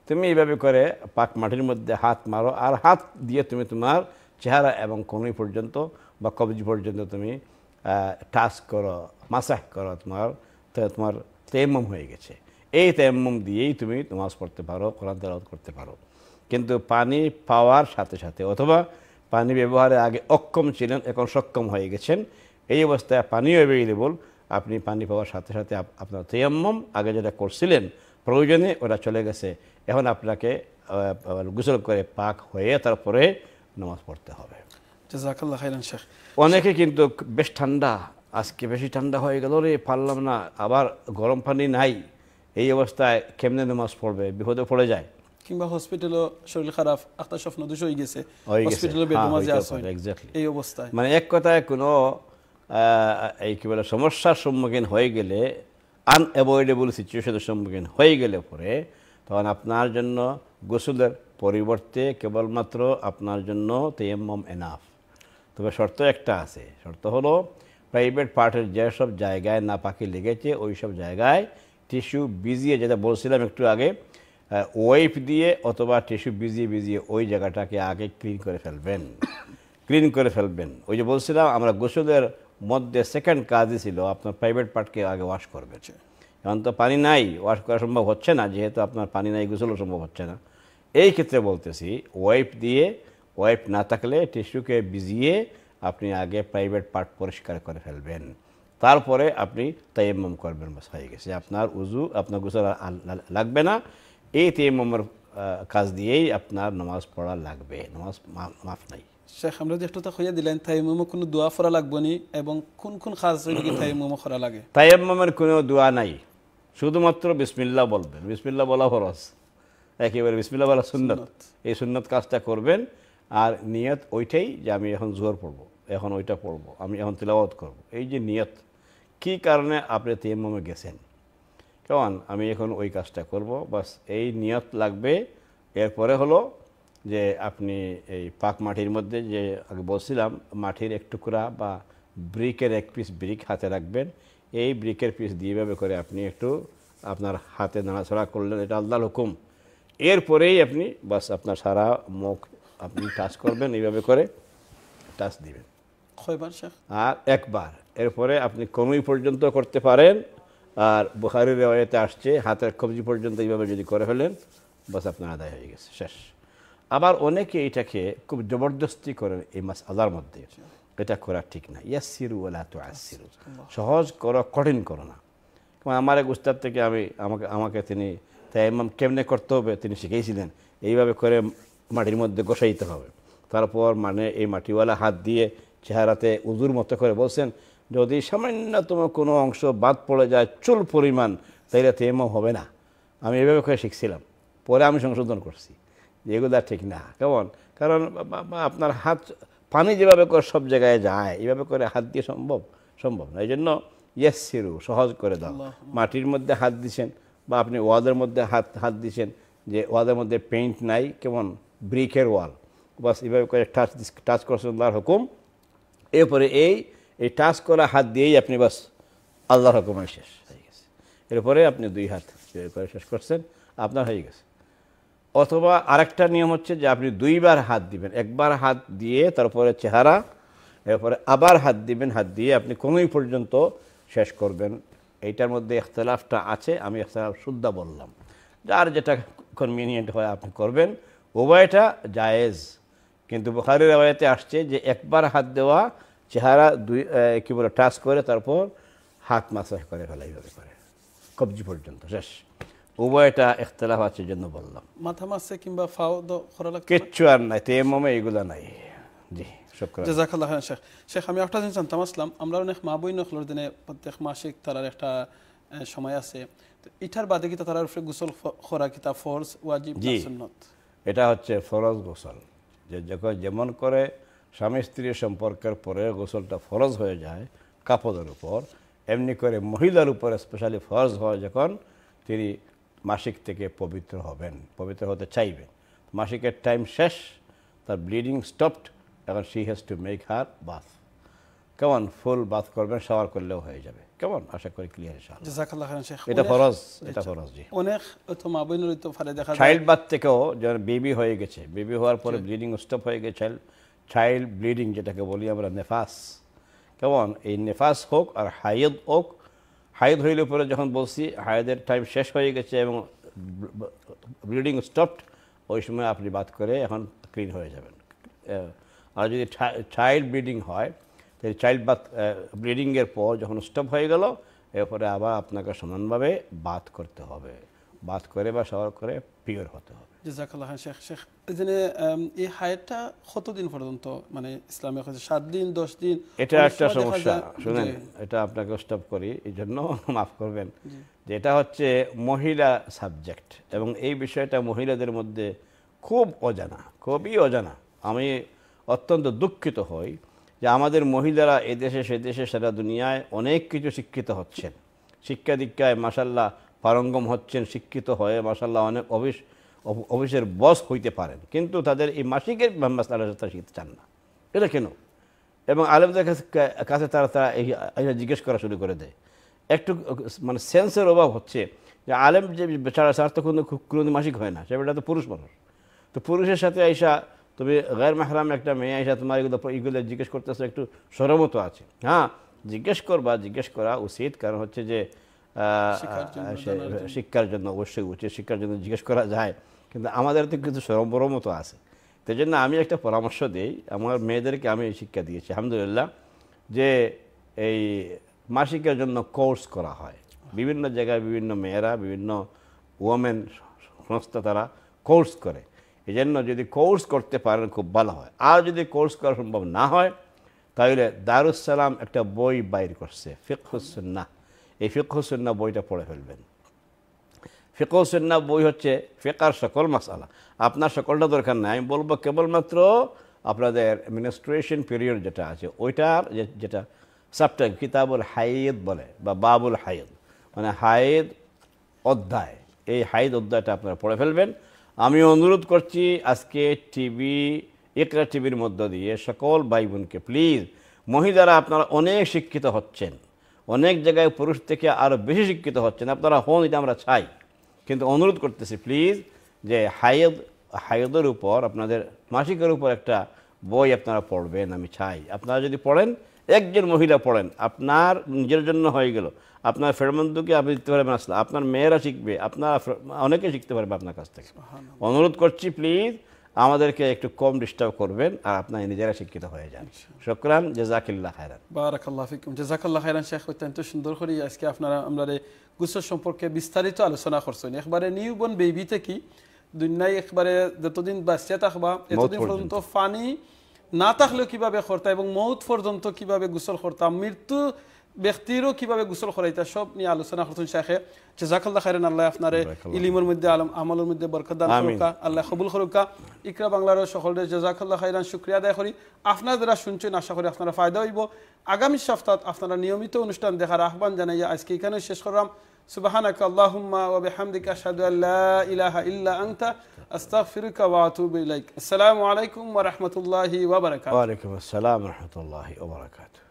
তুমি এইভাবে করে পাক মাটির মধ্যে হাত মারো, আর হাত দিয়ে তুমি তোমার চেহারা এবং কনুই পর্যন্ত বা কবজি পর্যন্ত তুমি টাচ করো, মাসাহ করো, তোমার তায়াম্মুম হয়ে গেছে। এই তায়াম্মুম দিয়েই তুমি নামাজ পড়তে পারো, কোরআন তেলাওয়াত করতে পারো। কিন্তু পানি পাওয়ার সাথে সাথে অথবা পানি ব্যবহারে আগে অক্ষম ছিলেন, এখন সক্ষম হয়ে গেছেন, এই অবস্থায় পানিও অ্যাভেলেবল, আপনি পানি পাওয়ার সাথে সাথে আপনার তায়াম্মুম আগে যেটা করছিলেন প্রয়োজনে ওটা চলে গেছে, এখন আপনাকে গোসল করে পাক হয়ে তারপরে নামাজ পড়তে হবে। জাযাকাল্লাহ খাইরান শেখ। অনেকে কিন্তু বেশ ঠান্ডা, আজকে বেশি ঠান্ডা হয়ে গেল রে, পারলাম না, আবার গরম পানি নাই, এই অবস্থায় কেমনে নামাজ পড়বে, বিপদে পড়ে যায়। কিংবা হসপিটালে শরীর খারাপ, আপনার স্বপ্ন দোষ হয়ে গেছে, হসপিটালে বেডরুমে মাঝে আসেন, এই অবস্থায় মানে এক কথায় কোনো এই কি বলে সমস্যার সম্মুখীন হয়ে গেলে, আনঅ্যাভয়েডেবল সিচুয়েশনের সম্মুখীন হয়ে গেলে পরে তখন আপনার জন্য গোসলের পরিবর্তে কেবলমাত্র আপনার জন্য তায়াম্মুম এনাফ। তবে শর্ত একটা আছে, শর্ত হলো প্রাইভেট পার্টের যেসব জায়গায় নাপাকি লেগেছে ওই সব জায়গায় টিস্যু ভিজিয়ে, যেটা বলছিলাম একটু আগে, ওয়াইপ দিয়ে অথবা টিস্যু ভিজিয়ে ওই জায়গাটাকে আগে ক্লিন করে ফেলবেন। ওই যে বলছিলাম আমরা গোসলের মধ্যে সেকেন্ড কাজই ছিল আপনার প্রাইভেট পার্টকে আগে ওয়াশ করবেন। এখন তো পানি নাই, ওয়াশ করা সম্ভব হচ্ছে না, যেহেতু আপনার পানি নাই গোসলও সম্ভব হচ্ছে না। এই ক্ষেত্রে বলতেছি ওয়াইপ না থাকলে টিস্যুকে ভিজিয়ে আপনি আগে প্রাইভেট পার্ট পরিষ্কার করে ফেলবেন, তারপরে আপনি তায়াম্মুম করবেন। বাস হয়ে গেছে, আপনার উজু, আপনার গোসল লাগবে না। এই তায়াম্মুমের কাজ দিয়েই আপনার নামাজ পড়া লাগবে, নামাজ মাফ নাই। শেখ আমরা যে একটু হইয়া দিলেন তায়াম্মুমে কোনো দোয়া পড়া লাগবে নি এবং কোন কোন কাজ হইলে কি তায়াম্মুম করা লাগে? তায়াম্মুমের কোনো দোয়া নাই, শুধুমাত্র বিসমিল্লাহ বলবেন। বিসমিল্লাহ বলা ফরজ, একেবারে বিসমিল্লাহ বলা সুন্নত। এই সুন্নত কাজটা করবেন আর নিয়ত ওইটাই যে আমি এখন জোহর পড়বো, এখন ওইটা পড়বো, আমি এখন তিলাওয়াত করব। এই যে নিয়ত, কি কারণে আপনি তায়াম্মুমে গেছেন, কেমন আমি এখন ওই কাজটা করব, বাস এই নিয়ত লাগবে। এরপরে হলো যে আপনি এই পাক মাটির মধ্যে, যে আগে বলছিলাম মাটির এক টুকরা বা ব্রিকের এক পিস ব্রিক হাতে রাখবেন। এই ব্রিকের পিস দিয়ে এভাবে করে আপনি একটু আপনার হাতে নাড়াছড়া করলেন, এটা আল্লাহর হুকুম। এরপরেই আপনি বাস আপনার সারা মুখ আপনি টাচ করবেন, এইভাবে করে টাচ দিবেন। কয়বার শেখ? আর একবার। এরপরে আপনি কনুই পর্যন্ত করতে পারেন, আর বুখারীর রিওয়ায়াতে আসছে হাতের কবজি পর্যন্ত এইভাবে যদি করে ফেলেন বাস আপনার আদায় হয়ে গেছে, শেষ। আবার অনেকে এটাকে খুব জবরদস্তি করেন এই মাসআলার মধ্যে, এটা করা ঠিক না। ইয়াসসিরু ওয়ালা তুআসসিরু, সহজ করো কঠিন করো না। আমার এক উস্তাদ থেকে আমাকে তিনি তায়াম্মুম কেমনে করতে হবে তিনি শিখিয়েছিলেন। এইভাবে করে মাটির মধ্যে গোসাইতে হবে, তারপর মানে এই মাটিওয়ালা হাত দিয়ে চেহারাতে উজুর মতো করে বলছেন, যদি সামান্যতম কোনো অংশ বাদ পড়ে যায় চুল পরিমাণ, তাইলে তায়াম্মুম হবে না। আমি এইভাবে করে শিখছিলাম, পরে আমি সংশোধন করছি যে এগুলা ঠিক না। কেমন? কারণ আপনার হাত পানি যেভাবে করে সব জায়গায় যায়, এইভাবে করে হাত দিয়ে সম্ভব না। এই জন্য ইয়াসসিরু, সহজ করে দাও। মাটির মধ্যে হাত দিছেন বা আপনি ওয়ালের মধ্যে হাত দিছেন, যে ওয়ালের মধ্যে পেইন্ট নাই, কেমন ব্রিকের ওয়াল, বাস এইভাবে করে টাচ করছেন আল্লাহর হুকুম। এরপরে এই টাচ করা হাত দিয়েই আপনি বাস আল্লাহর হুকুমে শেষ হয়ে গেছে। এরপরে আপনি দুই হাত করে শেষ করছেন, আপনার হয়ে গেছে। অথবা আরেকটা নিয়ম হচ্ছে যে আপনি দুইবার হাত দিবেন, একবার হাত দিয়ে তারপরে চেহারা, এরপরে আবার হাত দিবেন, হাত দিয়ে আপনি কনুই পর্যন্ত শেষ করবেন। এইটার মধ্যে ইখতিলাফটা আছে, আমি ইখতিলাফ শুদ্ধ বললাম, যার যেটা কনভিনিয়েন্ট হয় আপনি করবেন, উভয়টা জায়েজ। কিন্তু বুখারীর riwayate আসছে যে একবার হাত দেওয়া, চেহারা কি বলে টাচ করে তারপর হাত মাসাজ করে ফেলা, এইভাবে করে কবজি পর্যন্ত শেষ। উভয়টা ইখতিলাফ আছে জন্য বললাম। মাথা মাসে কিংবা ফাও করা লাগে কিচ্ছু আর নাই, তায়াম্মুমে এগুলা নাই। জি, শুকরান। জাযাকাল্লাহ খাইরান শেখ। শেখ আমি একটা জিনিস জানতাম আসলাম, আমরা অনেক মা বই নখলর দিনে প্রত্যেক মাসিক তারার একটা সময় আছে, তো এটার বাদে কি তারার উপরে গোসল করা কি তা ফরজ, ওয়াজিব না সুন্নাত? এটা হচ্ছে ফরজ গোসল, যে যখন যেমন করে স্বামী স্ত্রীর সম্পর্কের পরে গোসলটা ফরজ হয়ে যায় কাপড়ের উপর, এমনি করে মহিলার উপর স্পেশালি ফরজ হয় যখন তিনি মাসিক থেকে পবিত্র হবেন, পবিত্র হতে চাইবেন। মাসিকের টাইম শেষ, তার ব্লিডিং স্টপড, এখন she has to make her bath. কেমন? ফুল বাথ করবেন, শাওয়ার করলেও হয়ে যাবে। কেমন? আশা করি ক্লিয়ার ইনশাআল্লাহ। জাযাকাল্লাহ খাইরান শেখ। এটা ফরজ, এটা ফরজ। জি, অনেক তো মা বইনের তো ফারে দেখা যায় চাইল্ড বাথ থেকেও যার বেবি হয়ে গেছে, বেবি হওয়ার পরে ব্লিডিং স্টপ হয়ে গেছে, চাইল্ড ব্লিডিং যেটাকে বলি আমরা নেফাস, কেমন? এই নেফাস হোক আর হায়েদ হোক, হায়েদ হইলে পরে যখন বলছি হায়েদের টাইম শেষ হয়ে গেছে এবং ব্লিডিং স্টপড, ওই সময় আপনি বাদ করে এখন ক্লিন হয়ে যাবেন। আর যদি চাইল্ড ব্লিডিং হয়, তাহলে চাইল্ড বাথ ব্লিডিংয়ের পর যখন স্টপ হয়ে গেল, এরপরে আবার আপনাকে সমানভাবে বাথ করতে হবে, বাথ করে বা শাওয়ার করে পিওর হতে হবে। জাযাকাল্লাহ খাইরান শেখ। শেখ এখানে এই হায়াতটা কতদিন পর্যন্ত, মানে ইসলামে কাছে 7 দিন 10 দিন? এটা একটা সমস্যা, শুনেন, এটা আপনাকে স্টপ করি এই জন্য মাফ করবেন, যে এটা হচ্ছে মহিলা সাবজেক্ট এবং এই বিষয়টা মহিলাদের মধ্যে খুব অজানা, খুবই অজানা। আমি অত্যন্ত দুঃখিত হই যে আমাদের মহিলারা এদেশে সেদেশে সারা দুনিয়ায় অনেক কিছু শিক্ষিত হচ্ছেন, শিক্ষা দীক্ষায় মাশাআল্লাহ পারঙ্গম হচ্ছেন, শিক্ষিত হয়ে মাশাআল্লাহ অনেক অফিসের বস হইতে পারেন, কিন্তু তাদের এই মাসিকের মাসআলা তারা শিখতে চান না। এটা কেন? এবং আলেমদের কাছে তারা জিজ্ঞেস করা শুরু করে দেয়। একটু মানে সেন্সের অভাব হচ্ছে যে আলেম যে বেচারা তার তো কোনো মাসিক হয় না, সে বেটা তো পুরুষ মানুষ। তো পুরুষের সাথে আইসা তুমি গায়ের মাহরাম একটা মেয়ে আইসা তোমার এগুলো জিজ্ঞেস করতেছো, একটু সরমতো আছে। হ্যাঁ, জিজ্ঞেস করা উচিত, কারণ হচ্ছে যে শিক্ষার জন্য অবশ্যই উচিত, শিক্ষার জন্য জিজ্ঞেস করা যায়, কিন্তু আমাদের তো কিছু সরমতো আছে। সেই জন্য আমি একটা পরামর্শ দিই, আমার মেয়েদেরকে আমি শিক্ষা দিয়েছি আলহামদুলিল্লাহ, যে এই মাসিকের জন্য কোর্স করা হয় বিভিন্ন জায়গায়, বিভিন্ন মেয়েরা, বিভিন্ন ওমেন সংস্থা তারা কোর্স করে। এই জন্য যদি কোর্স করতে পারেন খুব ভালো হয়। আর যদি কোর্স করা সম্ভব না হয় তাহলে দারুস সালাম একটা বই বাইর করছে ফিকহুস সুন্নাহ, এই ফিকহুস সুন্নাহ বইটা পড়ে ফেলবেন। ফিকহুস সুন্নাহ বই হচ্ছে ফিকহের সকল মাসআলা, আপনার সকলটা দরকার নাই, আমি বলবো কেবলমাত্র আপনাদের মেনস্ট্রুয়েশন পিরিয়ড যেটা আছে ওইটার যেটা সাবটাইপ কিতাবুল হাইদ বলে বা বাবুল হাইদ, মানে হাইদ অধ্যায়, এই হাইদ অধ্যায়টা আপনারা পড়ে ফেলবেন। আমি অনুরোধ করছি আজকে ইকরা টিভির মধ্য দিয়ে সকল ভাই বোনকে, প্লিজ মহিলারা আপনারা অনেক শিক্ষিত হচ্ছেন, অনেক জায়গায় পুরুষ থেকে আরও বেশি শিক্ষিত হচ্ছেন, আপনারা হন, এটা আমরা চাই, কিন্তু অনুরোধ করতেছি প্লিজ যে হাইদের উপর, আপনাদের মাসিকের উপর একটা বই আপনারা পড়বেন, আমি চাই। আপনারা যদি পড়েন, একজন মহিলা পড়েন, আপনার নিজের জন্য হয়ে গেল, আপনার ফেরবন্ধুকে আপনি দিতে পারবেন, আসলে আপনার মেয়েরা শিখবে, আপনারা অনেকে শিখতে পারবে আপনার কাছ থেকে। অনুরোধ করছি প্লিজ আমাদেরকে একটু কম ডিস্টার্ব করবেন, আর আপনারা নিজেরা শিক্ষিত হয়ে যান। শুকরান, জাযাকাল্লাহ খায়রান। বারাকাল্লাহু ফিকুম, জাযাকাল্লাহু খায়রান শেখ। অত্যন্ত সুন্দর করে আজকে আপনারা আমরা গোসল সম্পর্কে বিস্তারিত আলোচনা করছেন। একবারে নিউবর্ন বেবি থেকে দুনিয়ায় একবারে যতদিন বাঁচিয়ে থাকবা এতদিন পর্যন্ত পানি না থাকলেও কিভাবে করতা এবং মৌত পর্যন্ত কিভাবে গোসল করতাম, মৃত্যু ব্যক্তিরও কিভাবে গোসল করাইতা, সব নিয়ে আলোচনা করতেন শেখে। জাযাকাল্লাহু খায়রান। আল্লাহ আপনার ইলমের মধ্যে আমলের মধ্যে বরকত দান করুক, আল্লাহ কবুল করুক। ইকরা বাংলার সকলের জাযাকাল্লাহু খায়রান শুকরিয়া আদায় করি। আপনারা যারা শুনছেন আশা করি আপনারা ফায়দা হইব। আগামী সপ্তাহে আপনারা নিয়মিত অনুষ্ঠান দেখার আহ্বান জানাইয়া আজকে এখানে শেষ করলাম। সুবহানাকা আল্লাহুম্মা ওয়া বিহামদিকা আশহাদু আল্লা ইলাহা ইল্লা আনতা আস্তাগফিরুকা ওয়া আতুবু ইলাইক। আসসালামু আলাইকুম ওয়া রাহমাতুল্লাহি ওয়া বারাকাতুহু। ওয়া আলাইকুম আসসালাম ওয়া রাহমাতুল্লাহি ওয়া বারাকাতুহু।